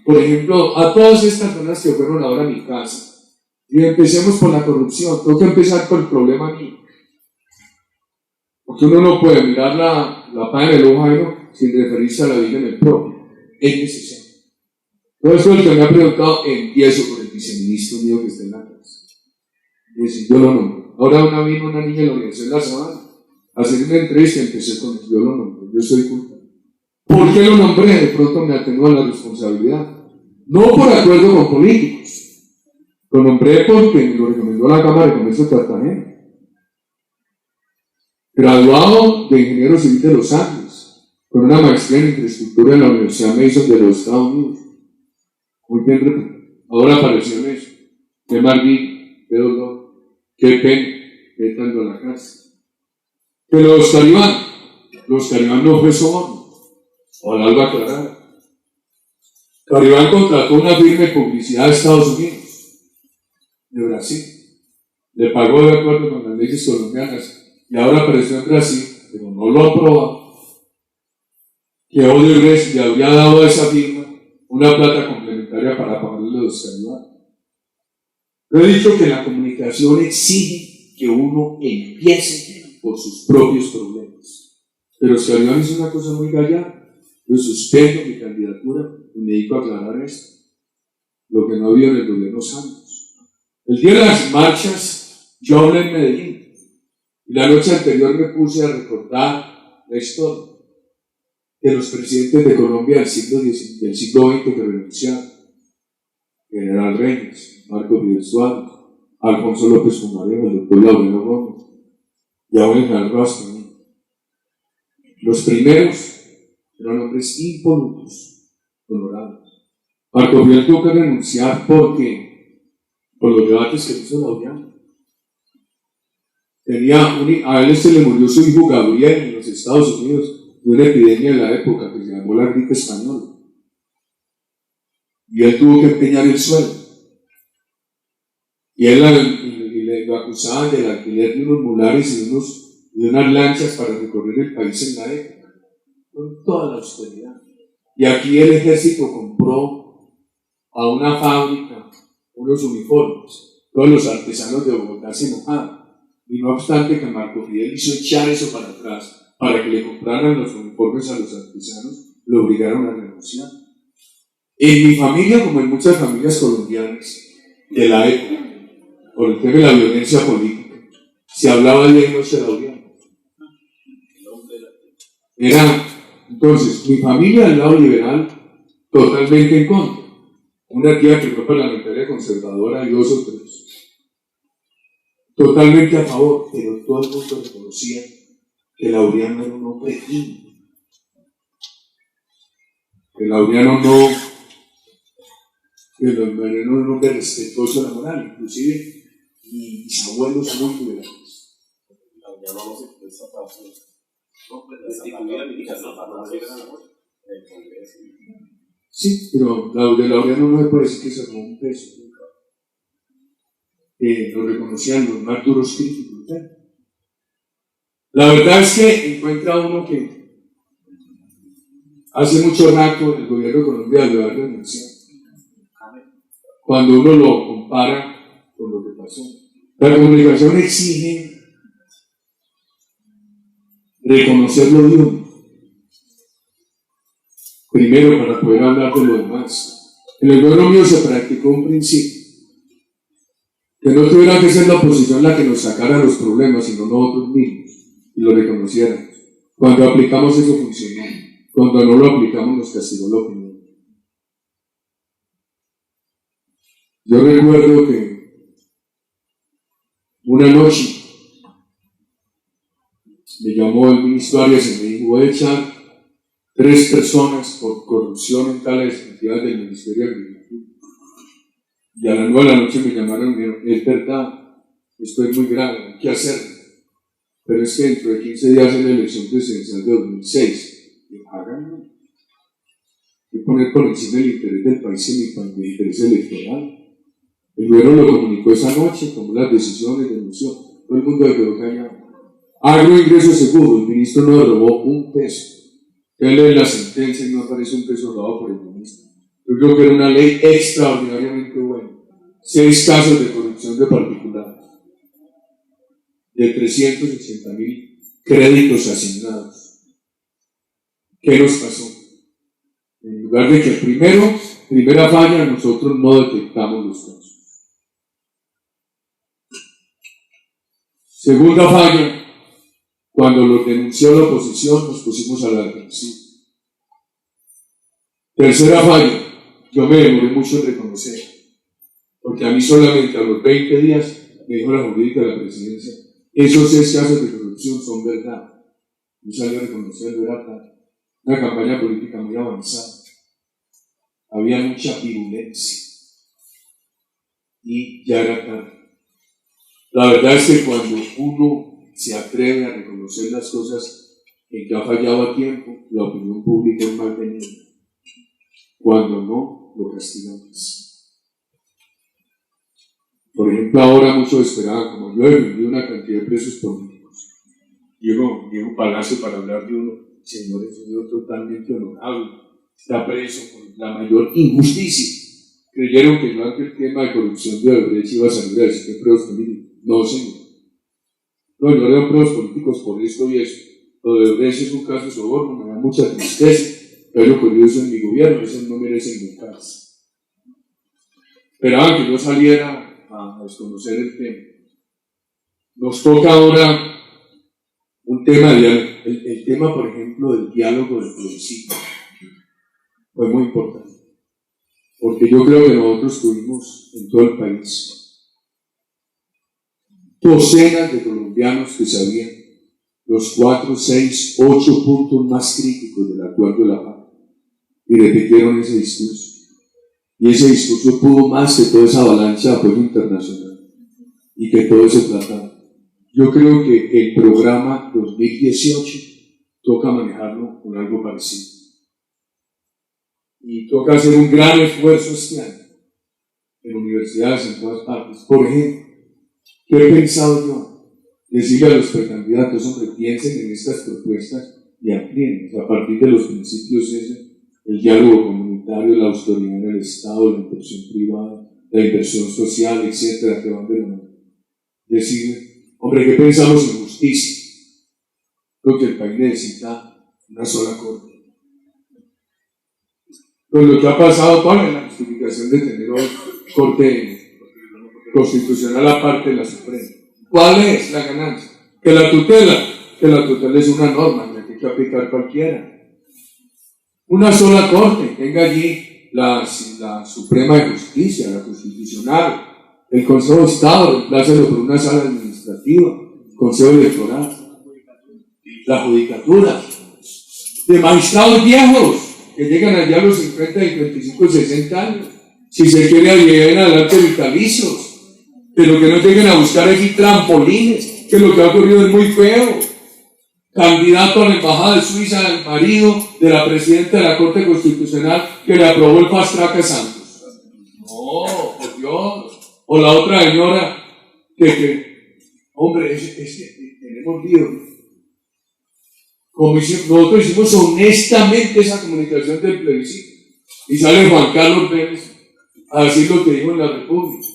Por ejemplo, a todas estas personas que fueron ahora a mi casa, y empecemos por la corrupción, tengo que empezar por el problema mío. Porque uno no puede mirar la paja en el ojo ajeno sin referirse a la vida en el propio. Es necesario. Todo esto el que me ha preguntado, empiezo por el viceministro mío que está en la casa. Y decir, yo lo nombro. Ahora vino una niña de la Universidad de La Sabana a hacer una entrevista y empecé con él. Yo lo nombro, yo soy culpable. ¿Por qué lo nombré? De pronto me atenúa la responsabilidad. No por acuerdo con políticos. Lo nombré porque me lo recomendó la Cámara de Comercio de Cartagena. Graduado de Ingeniero Civil de Los Ángeles, con una maestría en infraestructura en la Universidad Mason de los Estados Unidos. Muy bien, ahora apareció en eso. Qué Marví, qué dolor, qué pena, qué tanto a la cárcel. Pero los Caribán no fue soborno. Ojalá lo aclarara. Caribán contrató una firma de publicidad de Estados Unidos, de Brasil. Le pagó de acuerdo con las leyes colombianas. Y ahora apareció en Brasil, pero no lo aprobó, que Odebrecht le habría dado a esa firma una plata complementaria para pagarle a los Caribán. Yo he dicho que la comunicación exige que uno empiece por sus propios problemas. Pero los Caribán es una cosa muy gallarda. Yo suspendo mi candidatura y me dedico a aclarar esto. Lo que no había en el gobierno Santos. El día de las marchas, yo hablé en Medellín. Y la noche anterior me puse a recordar la historia de los presidentes de Colombia del siglo XX que renunciaron. General Reyes, Marcos Fidel Suárez, Alfonso López Pumarejo, el doctor Laureano Gómez y ahora el general Roscoe. Los primeros eran hombres impolutos, honorables. Marco Fidel tuvo que renunciar por los debates que hizo Laureano. A él se le murió su hijo Gabriel en los Estados Unidos de una epidemia de la época que se llamó la gripe española. Y él tuvo que empeñar el sueldo. Y él lo acusaban del alquiler de unos mulares y de unas lanchas para recorrer el país en la época, con toda la austeridad. Y aquí el ejército compró a una fábrica unos uniformes. Todos los artesanos de Bogotá se enojaron. Y no obstante que Marco Fidel hizo echar eso para atrás, para que le compraran los uniformes a los artesanos, lo obligaron a renunciar. En mi familia, como en muchas familias colombianas de la época, por el tema de la violencia política, se hablaba de no se Laureano. Entonces, mi familia del lado liberal, totalmente en contra. Una tía que fue parlamentaria conservadora y 2 o 3. totalmente a favor, pero todo el mundo reconocía que Laureano era un hombre íntimo, que Laureano era un hombre respetuoso de la moral, inclusive mis abuelos muy liberales. Laureano no se expresa fácil. No, pues destituir a mi hija, Sí, pero de Laureano no me puede decir que se robó un peso. Lo reconocían los más duros críticos. La verdad es que encuentra uno que hace mucho rato el gobierno colombiano lo ha renunciado. Cuando uno lo compara con lo que pasó. La comunicación exige reconocerlo de uno. Primero, para poder hablar de lo demás. En el gobierno mío se practicó un principio. Que no tuviera que ser la oposición la que nos sacara los problemas, sino nosotros mismos, y lo reconociéramos. Cuando aplicamos eso funcionó. Cuando no lo aplicamos nos castigó la opinión. Yo recuerdo que una noche me llamó el ministro Arias y me dijo: voy a echar 3 personas por corrupción en tales entidades del Ministerio de Agricultura. Y a las 9 de la noche me llamaron y me dijeron: es verdad, esto es muy grave, hay que hacerlo. Pero es que dentro de 15 días es la elección presidencial de 2006. Y háganlo. Hay que poner por encima el interés del país y el interés electoral. El gobierno lo comunicó esa noche, tomó las decisiones, denunció. Todo el mundo quedó callado. Agro ingreso seguro, el ministro no robó un peso. Él lee la sentencia y no aparece un peso robado por el ministro. Yo creo que era una ley extraordinariamente buena. 6 casos de corrupción de particulares, de 380.000 créditos asignados. ¿Qué nos pasó? En lugar de que primera falla, nosotros no detectamos los casos. Segunda falla, cuando lo denunció la oposición, nos pusimos a la defensiva. Tercera falla, yo me demoré mucho en reconocer, porque a mí solamente a los 20 días me dijo la jurídica de la presidencia: esos 6 casos de corrupción son verdad. Yo salí a reconocerlo, era una campaña política muy avanzada. Había mucha virulencia y ya era tarde. La verdad es que cuando uno se atreve a reconocer las cosas en que ha fallado a tiempo, la opinión pública es más venida. Cuando no, lo castigamos. Por ejemplo, ahora muchos esperaban, como yo defendí una cantidad de presos políticos. Diego Palacio para hablar de uno: señores, es totalmente honorable, está preso por la mayor injusticia. Creyeron que yo ante el tema de corrupción de Odebrecht iba a salir a decir que presos políticos. No, señor. No, yo leo presos políticos por esto y eso. Lo de Odebrecht es un caso de soborno, me da mucha tristeza. Pero curioso en mi gobierno, eso no merece mi casa. Esperaban que yo saliera a desconocer el tema. Nos toca ahora un tema el tema, por ejemplo, del diálogo del plebiscito. Fue muy importante, porque yo creo que nosotros tuvimos en todo el país docenas de colombianos que sabían los 4, 6, 8 puntos más críticos del acuerdo de la paz y repitieron ese discurso. Y ese discurso pudo más que toda esa avalancha de apoyo internacional y que todo ese tratado. Yo creo que el programa 2018 toca manejarlo con algo parecido. Y toca hacer un gran esfuerzo este año en universidades en todas partes. Por ejemplo, ¿qué he pensado yo? Decirle a los precandidatos: hombre, piensen en estas propuestas y amplíenlas a partir de los principios el diálogo comunitario, la austeridad en el Estado, la inversión privada, la inversión social, etcétera, que van de la mano. Decirle: hombre, ¿qué pensamos en justicia? Creo que el país necesita una sola corte. Pues lo que ha pasado, ¿cuál es la justificación de tener hoy corte constitucional aparte de la Suprema? ¿Cuál es la ganancia? Que la tutela es una norma que hay que aplicar cualquiera. Una sola corte, tenga allí la Suprema de Justicia, la Constitucional, el Consejo de Estado, reemplácelo por una sala administrativa administrativa, consejo electoral, la judicatura, de magistrados viejos que llegan allá a los 50, 55, 60 años, si se quiere lleven adelante vitalicios, pero que no lleguen a buscar aquí trampolines, que lo que ha ocurrido es muy feo. Candidato a la embajada de Suiza, el marido de la presidenta de la Corte Constitucional que le aprobó el fast track a Santos. No, por Dios. O la otra señora que hombre, es que tenemos lío. Como nosotros hicimos honestamente esa comunicación del plebiscito y sale Juan Carlos Pérez a decir lo que dijo en la República.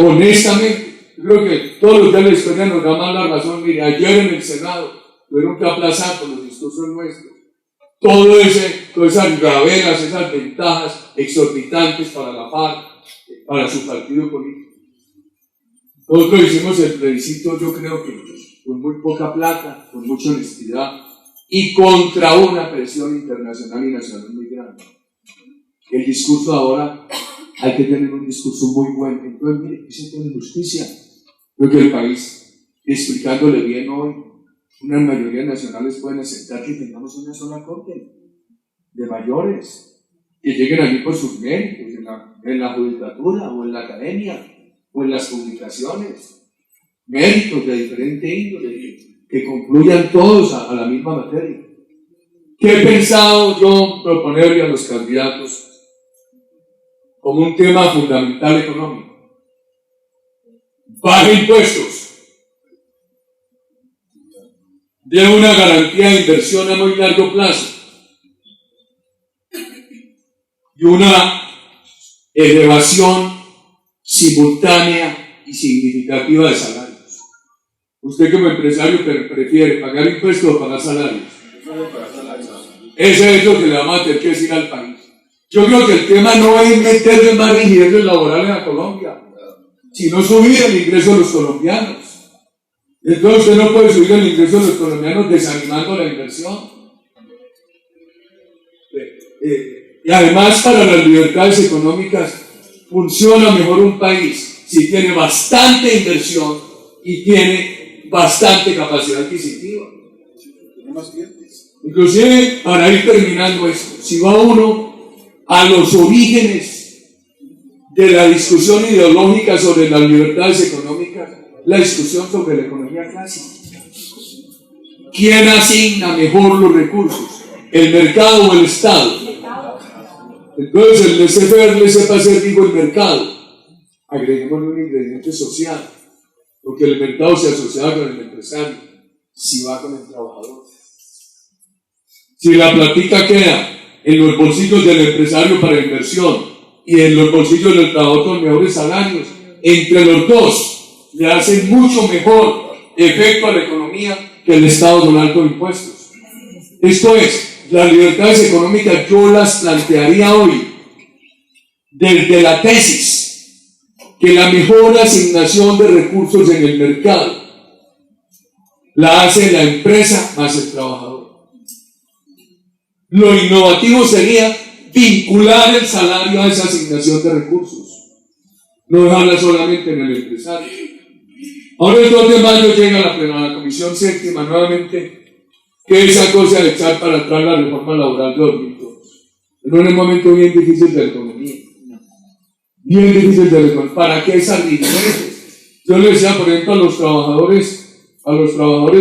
Honestamente. Yo creo que todos los días de la historia nos da más la razón. Mire, ayer en el Senado tuvieron que aplazar por los discursos nuestros todas esas gabelas, esas ventajas exorbitantes para la FARC, para su partido político. Nosotros hicimos el plebiscito, yo creo que con muy poca plata, con mucha honestidad y contra una presión internacional y nacional muy grande. El discurso ahora hay que tener un discurso muy bueno. Entonces, mire, eso tiene justicia. Creo que el país, explicándole bien hoy, unas mayorías nacionales pueden aceptar que tengamos una sola corte de mayores, que lleguen allí por sus méritos, en la judicatura, o en la academia, o en las publicaciones, méritos de diferente índole, que concluyan todos a la misma materia. ¿Qué he pensado yo proponerle a los candidatos como un tema fundamental económico? Baje impuestos, dé una garantía de inversión a muy largo plazo y una elevación simultánea y significativa de salarios. ¿Usted como empresario prefiere pagar impuestos o pagar salarios? Ese es lo que le vamos a tener que decir al país. Yo creo que el tema no es meterle más rigidez laborales a Colombia, sino subir el ingreso de los colombianos. Entonces usted no puede subir el ingreso de los colombianos desanimando la inversión. Y además, para las libertades económicas funciona mejor un país si tiene bastante inversión y tiene bastante capacidad adquisitiva. Inclusive, para ir terminando esto, si va uno a los orígenes de la discusión ideológica sobre las libertades económicas, la discusión sobre la economía clásica. ¿Quién asigna mejor los recursos? ¿El mercado o el Estado? Entonces el laissez-faire, laissez-passer, digo el mercado. Agreguémosle un ingrediente social, porque el mercado se asocia con el empresario, si va con el trabajador. Si la plática queda en los bolsillos del empresario para inversión y en los bolsillos del trabajador con mejores salarios, entre los dos le hacen mucho mejor efecto a la economía que el Estado con altos impuestos. Esto es, las libertades económicas yo las plantearía hoy desde la tesis que la mejor asignación de recursos en el mercado la hace la empresa más el trabajador. Lo innovativo sería vincular el salario a esa asignación de recursos, no dejarla solamente en el empresario. Ahora el 2 de mayo llega a la Comisión Séptima nuevamente, que esa cosa de echar para atrás la reforma laboral de 2002. En un momento bien difícil de la economía, bien difícil de la economía. ¿Para qué esas ridiculeces? Yo le decía, por ejemplo, a los trabajadores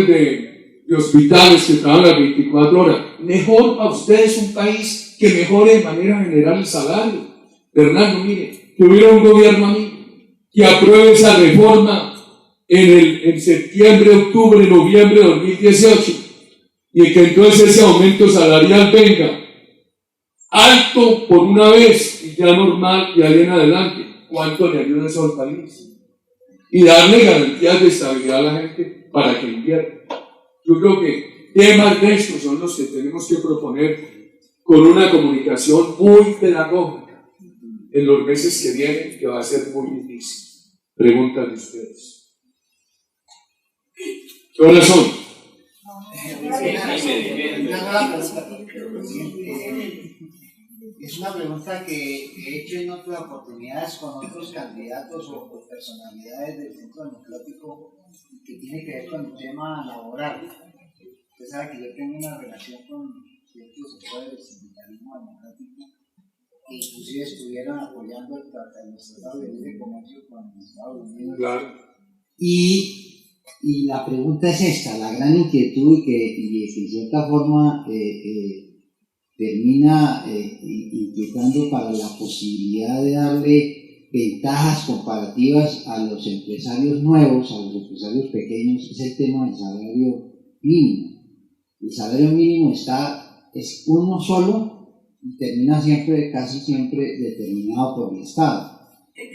de hospitales que trabajan las 24 horas, mejor para ustedes un país que mejore de manera general el salario. Fernando, mire, que hubiera un gobierno amigo que apruebe esa reforma en septiembre, octubre, noviembre de 2018 y que entonces ese aumento salarial venga alto por una vez y ya normal y ahí en adelante. ¿Cuánto le ayuda eso al país? Y darle garantías de estabilidad a la gente para que invierta. Yo creo que temas de estos son los que tenemos que proponer con una comunicación muy pedagógica en los meses que vienen, que va a ser muy difícil. Preguntas de ustedes. ¿Qué horas son? Es una pregunta que he hecho en otras oportunidades con otros candidatos o personalidades del Centro Democrático que tiene que ver con el tema laboral. Usted sabe que yo tengo una relación con ciertos sectores del sindicalismo democrático que inclusive estuvieron apoyando los tratados de libre comercio con los Estados Unidos. Claro. Y la pregunta es esta, la gran inquietud y que en cierta forma termina inquietando para la posibilidad de darle ventajas comparativas a los empresarios nuevos, a los empresarios pequeños, es el tema del salario mínimo. El salario mínimo es uno solo y termina siempre, casi siempre, determinado por el Estado.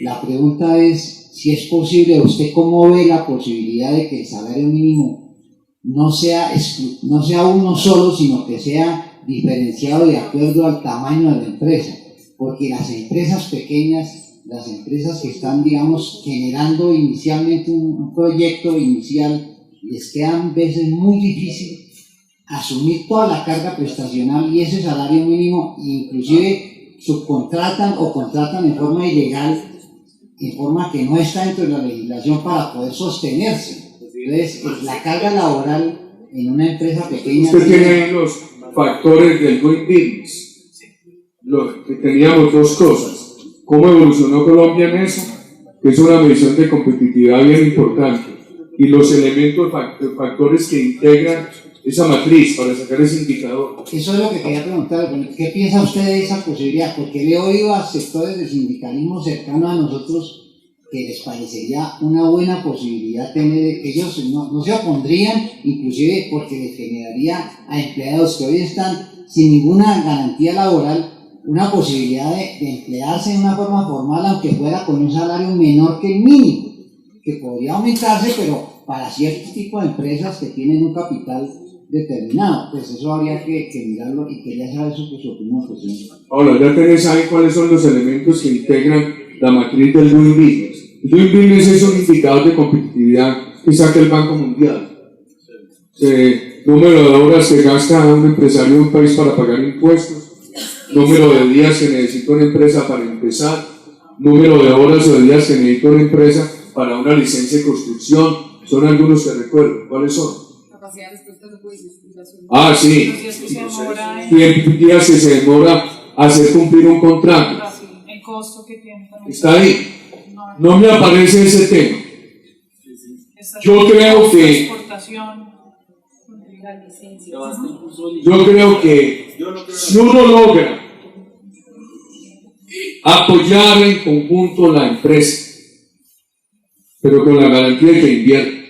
La pregunta es si es posible, ¿usted cómo ve la posibilidad de que el salario mínimo no sea uno solo, sino que sea diferenciado de acuerdo al tamaño de la empresa? Porque las empresas pequeñas, las empresas que están, digamos, generando inicialmente un proyecto inicial, les queda a veces muy difícil asumir toda la carga prestacional y ese salario mínimo, inclusive subcontratan o contratan en forma ilegal, en forma que no está dentro de la legislación para poder sostenerse. Entonces, la carga laboral en una empresa pequeña... Usted tiene los factores del doing business. Teníamos dos cosas. ¿Cómo evolucionó Colombia en eso? Que es una medición de competitividad bien importante. Y los elementos, factores que integran esa matriz para sacar ese indicador. Eso es lo que quería preguntar. ¿Qué piensa usted de esa posibilidad? Porque le he oído a sectores del sindicalismo cercanos a nosotros que les parecería una buena posibilidad tener, ellos no se opondrían, inclusive porque les generaría a empleados que hoy están sin ninguna garantía laboral, una posibilidad de emplearse de una forma formal, aunque fuera con un salario menor que el mínimo, que podría aumentarse, pero para ciertos tipos de empresas que tienen un capital determinado. Pues eso habría que mirarlo y quería saber su opinión, presidente. Ahora, ya tenés ahí cuáles son los elementos que integran la matriz del doing business. El doing business es un indicador de competitividad que saca el Banco Mundial. Número de horas que gasta un empresario de un país para pagar impuestos, número de días que necesita una empresa para empezar, número de horas o de días que necesita una empresa para una licencia de construcción. Son algunos que recuerdo. ¿Cuáles son? Capacidad de respuesta de juicios. Ah, sí. Días que se demora hacer cumplir un contrato. El costo que tiene también. Está ahí. No me aparece ese tema. Yo creo que si uno logra apoyar en conjunto la empresa, pero con la garantía de que invierta.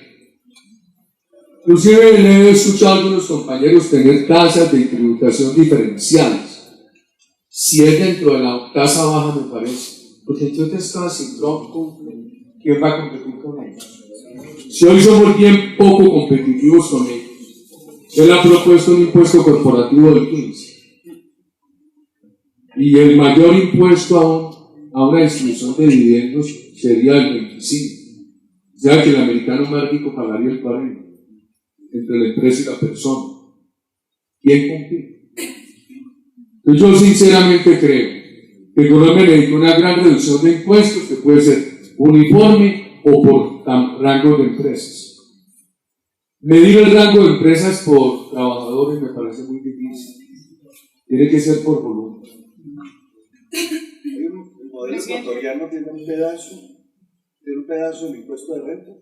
Inclusive le he escuchado a algunos compañeros tener tasas de tributación diferenciales. Si es dentro de la tasa baja, me parece. Porque entonces casi no cumple. ¿Quién va a competir con ellos? Si hoy somos bien poco competitivos con ellos, él ha propuesto un impuesto corporativo del 15%. Y el mayor impuesto a una distribución de dividendos sería el 25%. Ya que el americano más rico pagaría el 40%. Entre la empresa y la persona. ¿Quién compite? Entonces yo sinceramente creo que Colombia necesita una gran reducción de impuestos que puede ser uniforme o por rangos de empresas. Medir el rango de empresas por trabajadores me parece muy difícil. Tiene que ser por volumen. El modelo ecuatoriano tiene un pedazo del impuesto de renta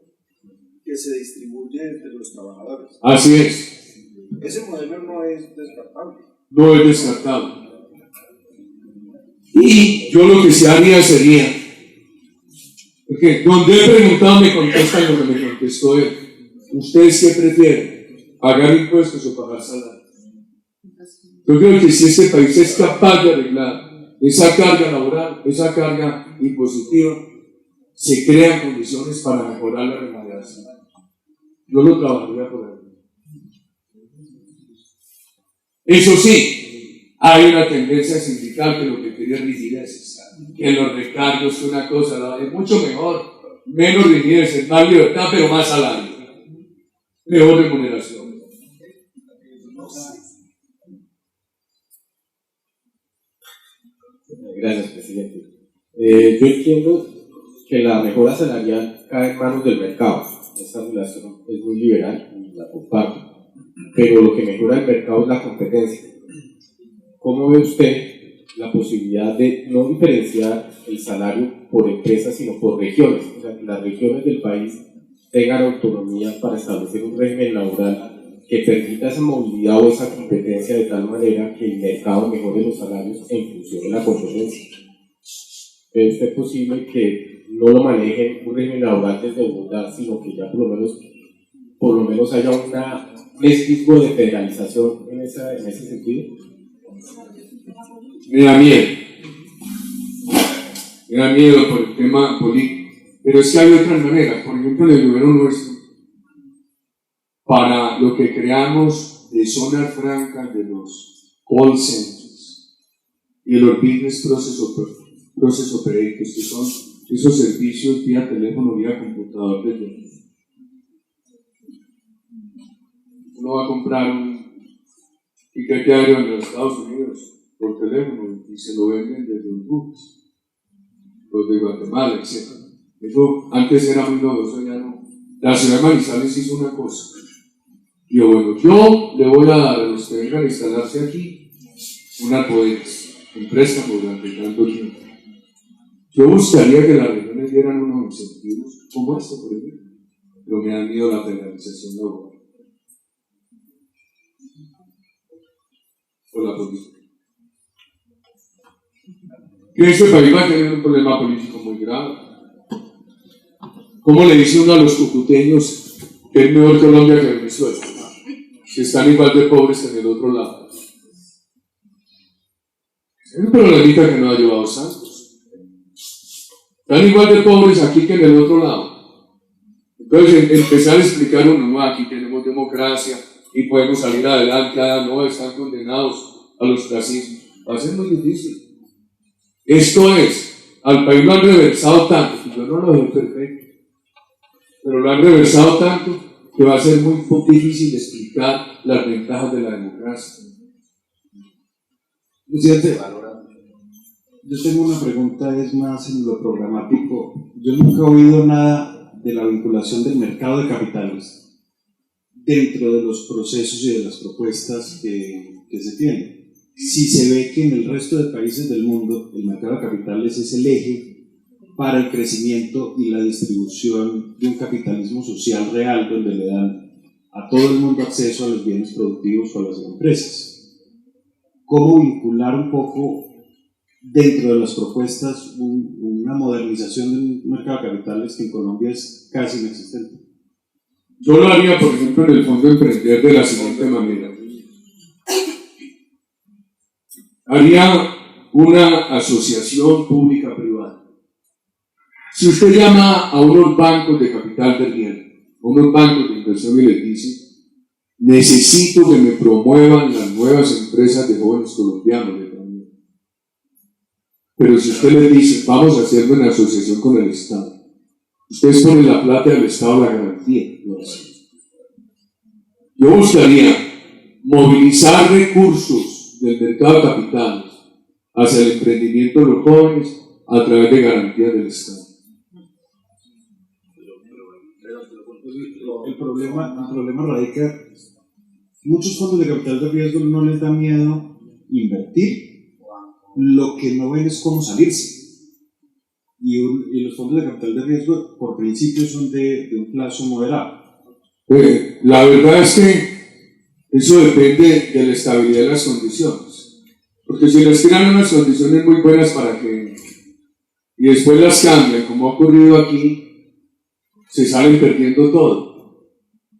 que se distribuye entre los trabajadores. Así es. Ese modelo no es descartable. No es descartable. Y yo lo que se haría sería, porque donde he preguntado me contestan lo que me contestó él. ¿Ustedes qué prefieren? ¿Pagar impuestos o pagar salario? Yo creo que si este país es capaz de arreglar esa carga laboral, esa carga impositiva, se crean condiciones para mejorar la remuneración. Yo lo trabajaría por ahí. Eso sí, hay una tendencia sindical que lo que quiere es rigidez, que los recargos es una cosa, es mucho mejor, menos rigidez, más libertad, pero más salario, mejor remuneración. Gracias, presidente. Yo entiendo que la mejora salarial cae en manos del mercado. Esta relación es muy liberal y la comparto. Pero lo que mejora el mercado es la competencia. ¿Cómo ve usted la posibilidad de no diferenciar el salario por empresas, sino por regiones? O sea, que las regiones del país tengan autonomía para establecer un régimen laboral que permita esa movilidad o esa competencia de tal manera que el mercado mejore los salarios en función de la competencia. ¿Ve usted posible que no lo maneje un régimen laboral desde Bogotá, sino que ya por lo menos haya un esquismo de federalización en ese sentido? Me da miedo por el tema político, pero es que hay otras maneras. Por ejemplo, en el gobierno nuestro, para lo que creamos de zonas francas de los call centers y de los business process operators, que son esos servicios vía teléfono, vía computador, uno va a comprar un tiquete aéreo en los Estados Unidos por teléfono y se lo venden desde un bus, los de Guatemala, etc. Eso antes era muy novedoso, ya no. La ciudad de Manizales hizo una cosa. Y bueno, yo le voy a dar a los que vengan a instalarse aquí unas bodegas, un préstamo durante tanto tiempo. Yo buscaría que las regiones dieran unos incentivos como este, por ejemplo, pero me da miedo la federalización laboral o la política. Que este país va a tener un problema político muy grave. ¿Cómo le dice uno a los cucuteños que es mejor Colombia que Venezuela? Si están igual de pobres que en el otro lado. Es un problemita que no ha llevado Santos. Están igual de pobres aquí que en el otro lado. Entonces, empezar a explicar uno, no, aquí tenemos democracia y podemos salir adelante, no, están condenados a los clasismos. Va a ser muy difícil. Esto es, al país lo han reversado tanto, y yo no lo veo perfecto, pero lo han reversado tanto que va a ser muy difícil explicar las ventajas de la democracia. Presidente, yo tengo una pregunta, es más en lo programático. Yo nunca he oído nada de la vinculación del mercado de capitales dentro de los procesos y de las propuestas que se tienen. Si se ve que en el resto de países del mundo el mercado de capitales es el eje para el crecimiento y la distribución de un capitalismo social real donde le dan a todo el mundo acceso a los bienes productivos o a las empresas. ¿Cómo vincular un poco dentro de las propuestas una modernización del mercado de capitales que en Colombia es casi inexistente? Yo lo haría, por ejemplo, en el Fondo Emprender de la siguiente manera. Haría una asociación pública-privada. Si usted llama a unos bancos de capital de riesgo, a unos bancos de inversión y les dice, necesito que me promuevan las nuevas empresas de jóvenes colombianos, pero si usted les dice, vamos a hacerlo en asociación con el Estado, ustedes ponen la plata del Estado la garantía. Yo buscaría movilizar recursos del mercado de capitales hacia el emprendimiento de los jóvenes a través de garantías del Estado. El problema radica, muchos fondos de capital de riesgo no les da miedo invertir, lo que no ven es cómo salirse. Y los fondos de capital de riesgo, por principio, son de un plazo moderado. La verdad es que eso depende de la estabilidad de las condiciones. Porque si les crean unas condiciones muy buenas para que, y después las cambian, como ha ocurrido aquí, se salen perdiendo todo.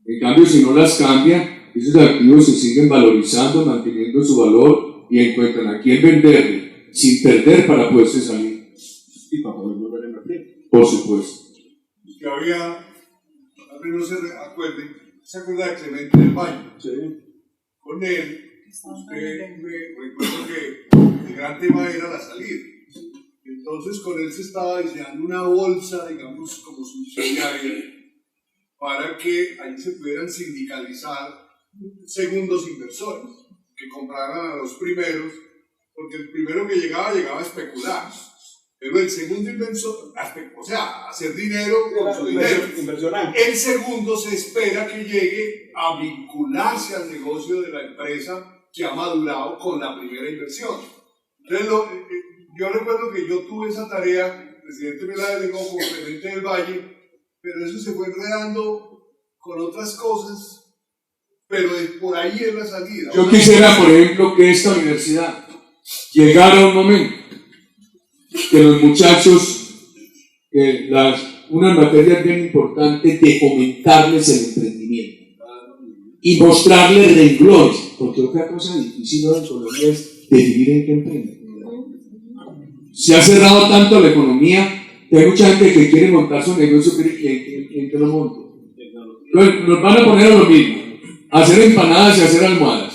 En cambio, si no las cambian, esos activos se siguen valorizando, manteniendo su valor y encuentran a quién venderle sin perder para poderse salir. Y para poder volver a invertir. Por supuesto. Que había, al menos se acuerda de Clemente del Valle. Sí. Con él, usted me recuerdo que el gran tema era la salida. Entonces con él se estaba diseñando una bolsa, digamos, como subsidiaria, para que ahí se pudieran sindicalizar segundos inversores, que compraran a los primeros, porque el primero que llegaba a especular. Pero el segundo inversor, o sea, hacer dinero con su dinero. El segundo se espera que llegue a vincularse al negocio de la empresa que ha madurado con la primera inversión. Entonces, yo recuerdo que yo tuve esa tarea, el presidente me la delegó como gerente del Valle, pero eso se fue enredando con otras cosas, pero por ahí es la salida. Yo quisiera, por ejemplo, que esta universidad llegara a un momento que los muchachos, unas materias bien importantes de fomentarles el emprendimiento y mostrarles renglones, porque otra cosa difícil en Colombia es definir en qué emprender. Se ha cerrado tanto la economía que hay mucha gente que quiere montar su negocio, pero ¿en qué lo monta? Entonces, nos van a poner a lo mismo, a hacer empanadas y a hacer almohadas.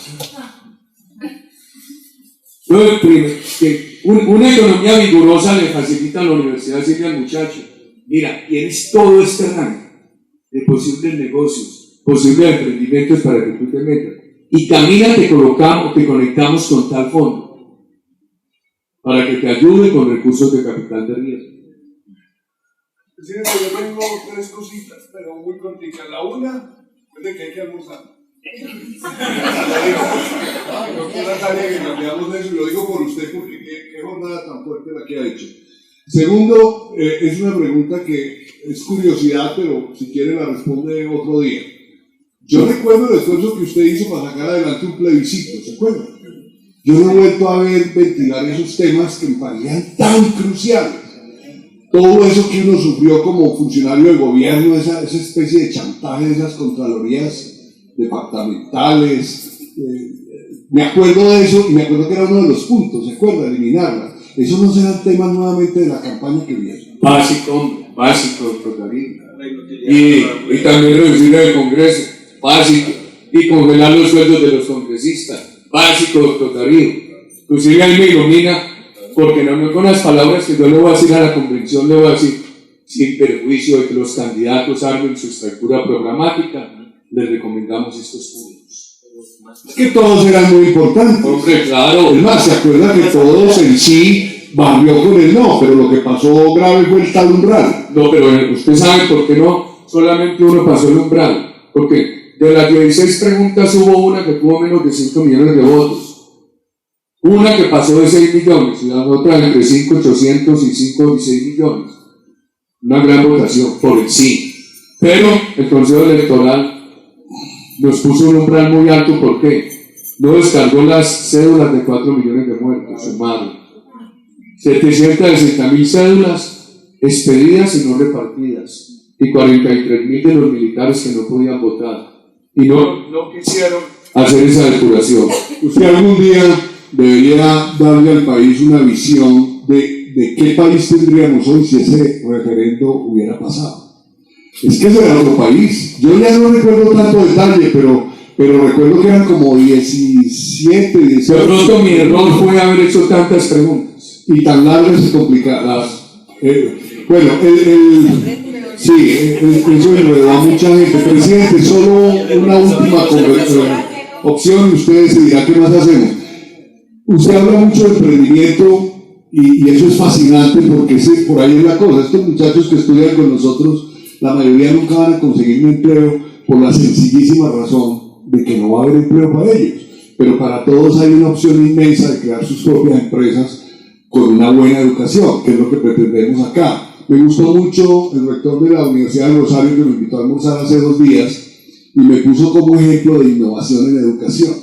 Entonces, una economía vigorosa le facilita a la universidad decirle al muchacho, mira, tienes todo este rango de posibles negocios, posibles emprendimientos para que tú te metas. Y camina, te conectamos con tal fondo para que te ayude con recursos de capital de riesgo. Sí, yo tengo 3 cositas, pero muy cortitas. La una es de que hay que almorzar. No quiero Natalia que cambiamos eso, y lo digo por usted porque qué jornada tan fuerte la que ha hecho. Segundo, es una pregunta que es curiosidad, pero si quiere la responde otro día. Yo recuerdo el esfuerzo que usted hizo para sacar adelante un plebiscito, ¿se acuerda? Yo no he vuelto a ver ventilar esos temas que me parecían tan cruciales. Todo eso que uno sufrió como funcionario del gobierno, esa especie de chantaje de esas contralorías departamentales, me acuerdo de eso y me acuerdo que era uno de los puntos, ¿se acuerda? Eliminarlas. Eso no serán temas nuevamente de la campaña que viene. Básico, doctor David. Y también reducir el Congreso, básico. Y congelar los sueldos de los congresistas, básico, doctor David. Inclusive ahí me ilumina, porque no con las palabras que yo le voy a decir a la convención, le voy a decir, sin perjuicio de que los candidatos armen su estructura programática, les recomendamos estos puntos. Es que todos eran muy importantes. Hombre, claro. Es más, se acuerda que todos en sí barrió con el no, pero lo que pasó grave fue el tal umbral. No, pero usted sabe por qué no solamente uno pasó el umbral. Porque de las 16 preguntas hubo una que tuvo menos de 5 millones de votos. Una que pasó de 6 millones y la otra entre 5.800.000 y 5.6 millones. Una gran votación por el sí. Pero el Consejo Electoral nos puso un umbral muy alto. ¿Por qué? No descargó las cédulas de 4 millones de muertos sumados. 760.000 cédulas expedidas y no repartidas. Y 43.000 de los militares que no podían votar. Y no quisieron hacer esa depuración. Usted algún día debería darle al país una visión de qué país tendríamos hoy si ese referendo hubiera pasado. Es que ese era otro país. Yo ya no recuerdo tanto detalle, pero recuerdo que eran como 17, 18. De pronto mi error fue haber hecho tantas preguntas. Y tan largas y complicadas. Bueno, eso enredó a mucha gente. Presidente, solo una última opción y usted decidirá qué más hacemos. Usted habla mucho de emprendimiento y eso es fascinante porque por ahí es la cosa. Estos muchachos que estudian con nosotros, la mayoría nunca van a conseguir un empleo por la sencillísima razón de que no va a haber empleo para ellos. Pero para todos hay una opción inmensa de crear sus propias empresas con una buena educación, que es lo que pretendemos acá. Me gustó mucho el rector de la Universidad de Rosario que me invitó a almorzar hace 2 días y me puso como ejemplo de innovación en educación.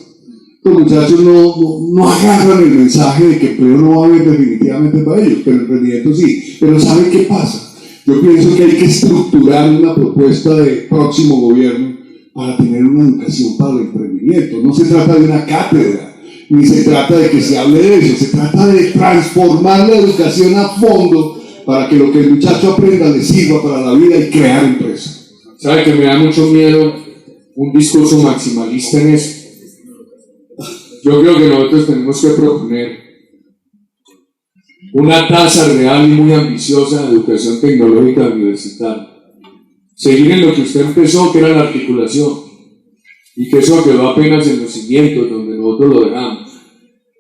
Los muchachos no agarran el mensaje de que empleo no va a haber definitivamente para ellos, pero el emprendimiento sí. Pero ¿saben qué pasa? Yo pienso que hay que estructurar una propuesta de próximo gobierno para tener una educación para el emprendimiento. No se trata de una cátedra, ni se trata de que se hable de eso, se trata de transformar la educación a fondo para que lo que el muchacho aprenda le sirva para la vida y crear empresas. ¿Sabe que me da mucho miedo un discurso maximalista en eso? Yo creo que nosotros tenemos que proponer una tasa real y muy ambiciosa de educación tecnológica universitaria. Seguir en lo que usted empezó, que era la articulación, y que eso quedó apenas en los cimientos donde nosotros lo dejamos.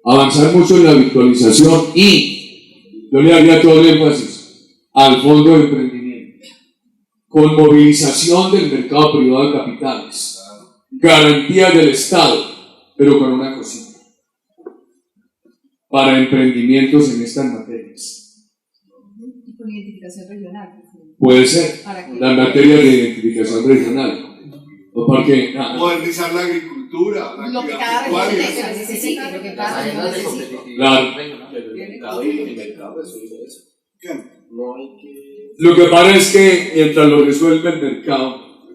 avanzar mucho en la virtualización y yo le haría todo el énfasis al fondo de emprendimiento, con movilización del mercado privado de capitales, garantía del Estado, pero con una cosita, para emprendimientos en estas materias. Y con identificación regional. Puede ser, las materias de identificación regional. O porque, modernizar la agricultura, lo que cada región necesita, lo que cada región necesita. Claro. No hay que... Lo que pasa es que mientras lo resuelve el mercado,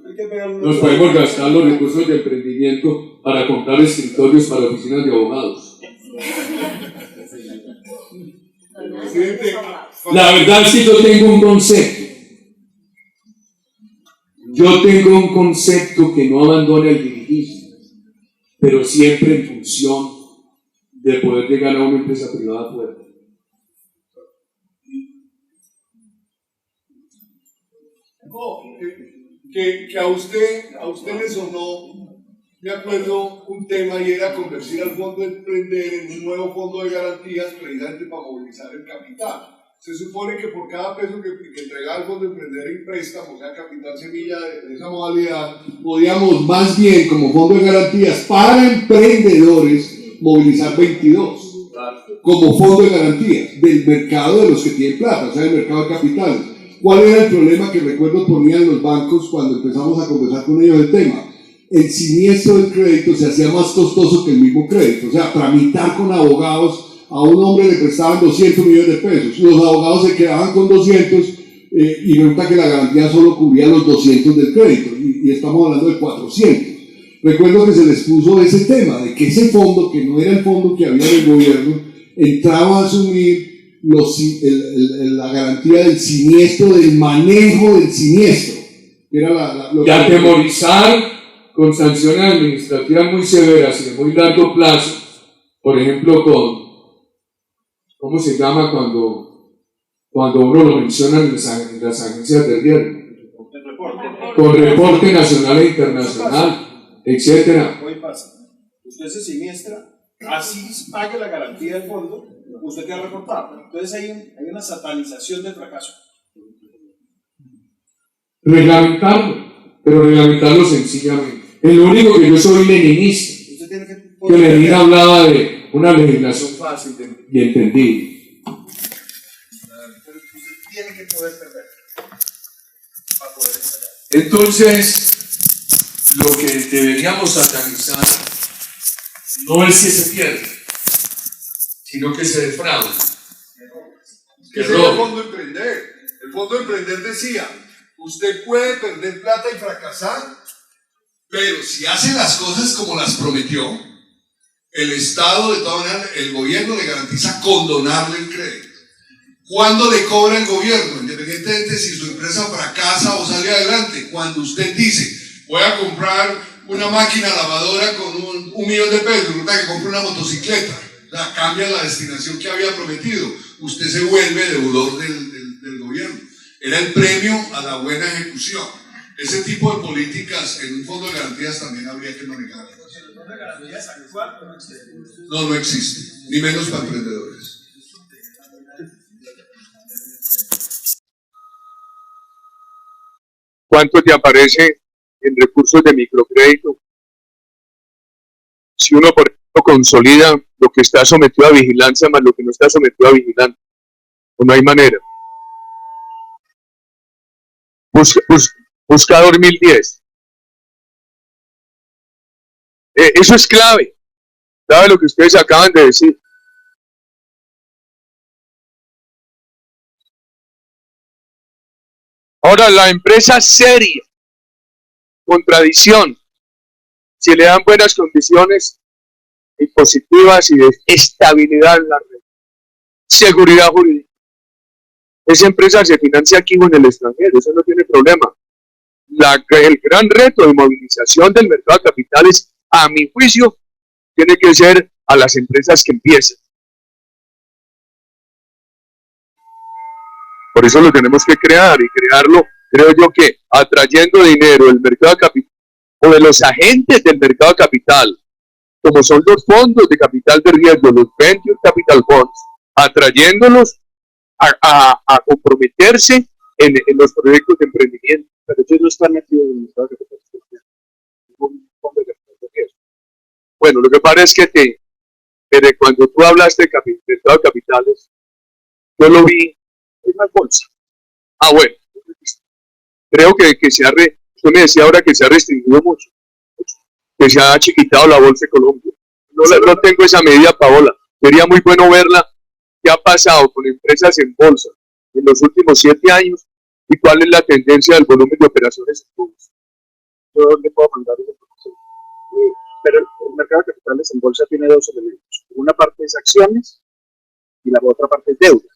nos podemos gastar los recursos de emprendimiento para comprar escritorios para oficinas de abogados. La verdad es que yo tengo un concepto. Yo tengo un concepto que no abandona el dirigismo, pero siempre en función de poder llegar a una empresa privada fuerte. Que a usted le sonó, me acuerdo, un tema y era convertir al fondo de emprender en un nuevo fondo de garantías precisamente para movilizar el capital. Se supone que por cada peso que entregaba el fondo de emprender en préstamo, o sea, capital semilla de esa modalidad, podíamos más bien como fondo de garantías para emprendedores movilizar 22 como fondo de garantías del mercado de los que tienen plata, o sea, del mercado de capitales. ¿Cuál era el problema que recuerdo ponían los bancos cuando empezamos a conversar con ellos del tema? El siniestro del crédito se hacía más costoso que el mismo crédito, o sea, tramitar con abogados. A un hombre le prestaban 200 millones de pesos, los abogados se quedaban con 200 y resulta que la garantía solo cubría los 200 del crédito y estamos hablando de 400. Recuerdo que se les puso ese tema de que ese fondo, que no era el fondo que había del gobierno, entraba a asumir la garantía del siniestro, del manejo del siniestro. Era y atemorizar con sanciones administrativas muy severas y de muy largo plazo, por ejemplo con ¿cómo se llama cuando uno lo menciona en las agencias de riesgo? Con reporte nacional e internacional, etcétera. Muy fácil. Usted se siniestra, así pague la garantía del fondo, usted queda reportado. Entonces hay una satanización del fracaso. Reglamentarlo, pero reglamentarlo sencillamente. Es lo único que yo soy leninista. Usted tiene que Lenin hablaba de una legislación fácil y entendida. Pero usted tiene que poder perder para poder estallar. Entonces, lo que deberíamos satanizar no es que se pierda, sino que se defraude. Que es el fondo de emprender. El fondo de emprender decía, usted puede perder plata y fracasar, pero si hace las cosas como las prometió, el Estado, de todas maneras, el gobierno le garantiza condonarle el crédito. ¿Cuándo le cobra el gobierno? Independientemente si su empresa fracasa o sale adelante. Cuando usted dice, voy a comprar una máquina lavadora con un millón de pesos, resulta que compra una motocicleta. O sea, cambia la destinación que había prometido. Usted se vuelve deudor del gobierno. Era el premio a la buena ejecución. Ese tipo de políticas en un fondo de garantías también habría que manejar. No existe, ni menos para emprendedores. ¿Cuánto te aparece en recursos de microcrédito? Si uno, por ejemplo, consolida lo que está sometido a vigilancia más lo que no está sometido a vigilancia, pues no hay manera. Busca 2010. Eso es clave. ¿Sabe lo que ustedes acaban de decir? Ahora, la empresa seria, con tradición, si le dan buenas condiciones impositivas y de estabilidad en la red, seguridad jurídica, esa empresa se financia aquí o en el extranjero, eso no tiene problema. El gran reto de movilización del mercado de capitales, a mi juicio, tiene que ser a las empresas que empiezan. Por eso lo tenemos que crear y crearlo, creo yo que atrayendo dinero del mercado de capital o de los agentes del mercado de capital como son los fondos de capital de riesgo, los Venture Capital Bonds, atrayéndolos a comprometerse en los proyectos de emprendimiento. Pero ellos no están metidos en el estado de capital social. Un fondo de capital de riesgo. Bueno, lo que pasa es que cuando tú hablaste de estado de capitales, yo lo vi en la bolsa. Ah, bueno, creo que usted me decía ahora que se ha restringido mucho, que se ha chiquitado la bolsa de Colombia. No tengo esa medida, Paola. Sería muy bueno verla. ¿Qué ha pasado con empresas en bolsa en los últimos 7 años y cuál es la tendencia del volumen de operaciones en bolsa? Yo le puedo mandar esa información. Pero el mercado de capitales en bolsa tiene 2 elementos. Una parte es acciones y la otra parte es deuda.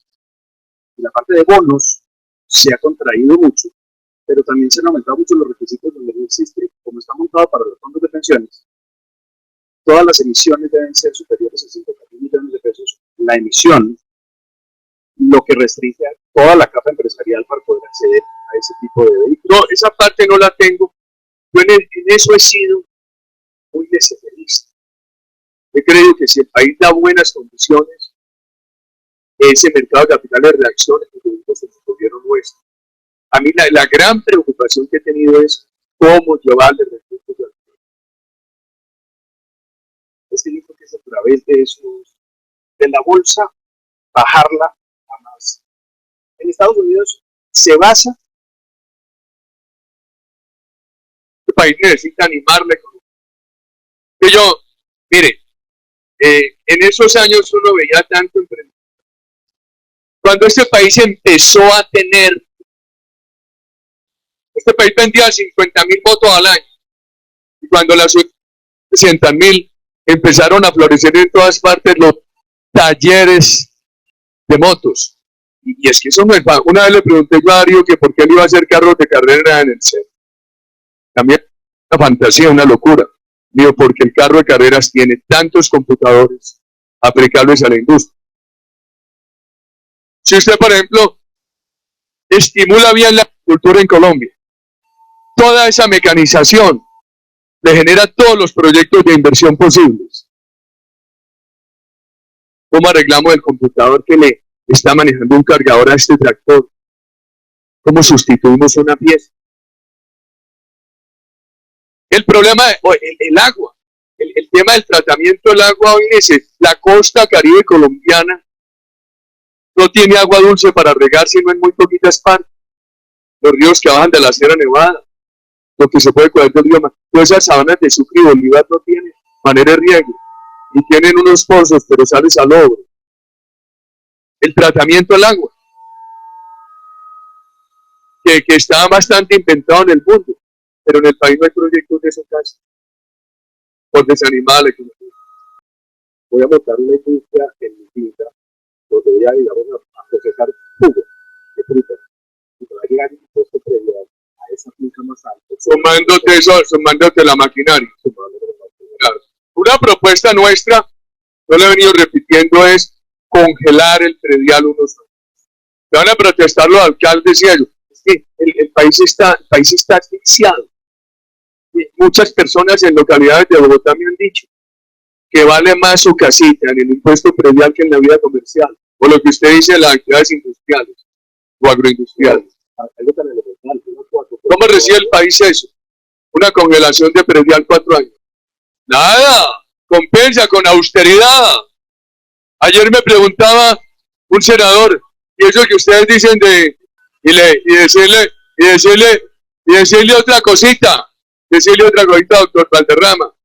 Y la parte de bonos se ha contraído mucho, pero también se han aumentado mucho los requisitos donde no existe, como está montado para los fondos de pensiones. Todas las emisiones deben ser superiores a 50.000 millones de pesos. La emisión, lo que restringe a toda la capa empresarial para poder acceder a ese tipo de vehículos. No, esa parte no la tengo. Yo en eso he sido muy desinterista. He creído que si el país da buenas condiciones, ese mercado de capitales reacciona en el gobierno nuestro. A mí la gran preocupación que he tenido es cómo llevarle recursos al país. Es que dijo que es a través de la bolsa, bajarla a más. En Estados Unidos se basa. El país necesita animarle con que yo, mire, en esos años uno veía tanto emprendimiento. Cuando este país empezó a tener, este país vendía 50.000 motos al año, y cuando las 60.000 empezaron a florecer en todas partes los talleres de motos. Y es que eso no es. Una vez le pregunté yo a Darío que por qué él iba a hacer carros de carrera en el CER. También una fantasía, una locura. Digo, porque el carro de carreras tiene tantos computadores aplicables a la industria. Si usted, por ejemplo, estimula bien la agricultura en Colombia, toda esa mecanización le genera todos los proyectos de inversión posibles. ¿Cómo arreglamos el computador que le está manejando un cargador a este tractor? ¿Cómo sustituimos una pieza? El problema, el agua, el tema del tratamiento del agua hoy es la costa caribe colombiana no tiene agua dulce para regar sino en muy poquitas partes. Los ríos que bajan de la Sierra Nevada, lo que se puede coger del río, todas esas sabanas de Sucre y Bolívar no tienen manera de riego y tienen unos pozos, pero sale salobro. El tratamiento del agua, que está bastante inventado en el mundo, pero en el país no hay proyectos de esos casos. Por desanimar la economía. Voy a montar una industria en mi finca, donde voy a ir a procesar jugo de fruta. Y va a llegar un impuesto predial a esa finca más alta. Sumándote la maquinaria. Claro. Una propuesta nuestra, yo le he venido repitiendo, es congelar el predial unos años. Van a protestar los alcaldes y ellos. Es que el país está asfixiado. Muchas personas en localidades de Bogotá me han dicho que vale más su casita en el impuesto predial que en la vida comercial, o lo que usted dice en las actividades industriales o agroindustriales. ¿Cómo recibe el país eso? Una congelación de predial 4 años. Nada, compensa con austeridad. Ayer me preguntaba un senador, y eso que ustedes dicen y decirle otra cosita. Decirle otra cosita, doctor Valderrama,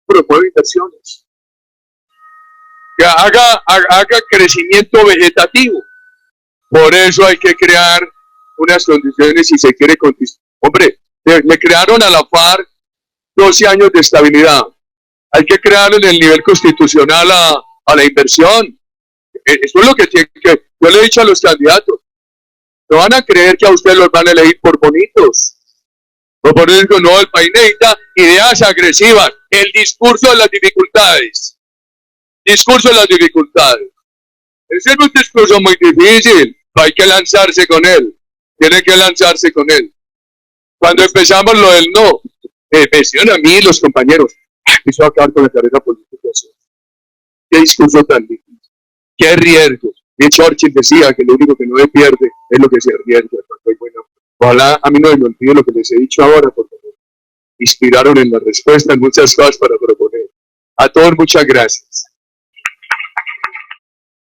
promueve inversiones, que haga crecimiento vegetativo. Por eso hay que crear unas condiciones si se quiere conquistar. Hombre, le crearon a la FARC 12 años de estabilidad. Hay que crear en el nivel constitucional a la inversión. Eso es lo que tiene que. Yo le he dicho a los candidatos, no van a creer que a ustedes los van a elegir por bonitos. O por eso no, el país necesita ideas agresivas, el discurso de las dificultades. Discurso de las dificultades. Ese es un discurso muy difícil, hay que lanzarse con él. Tiene que lanzarse con él. Cuando empezamos lo del no, me decían a mí los compañeros, Eso va a acabar con la carrera política. Qué discurso tan difícil. Qué riesgo. Y Churchill decía que lo único que no se pierde es lo que se arriesga. Bueno, ojalá a mí no me olvide lo que les he dicho ahora, porque me inspiraron en la respuesta en muchas cosas para proponer. A todos muchas gracias.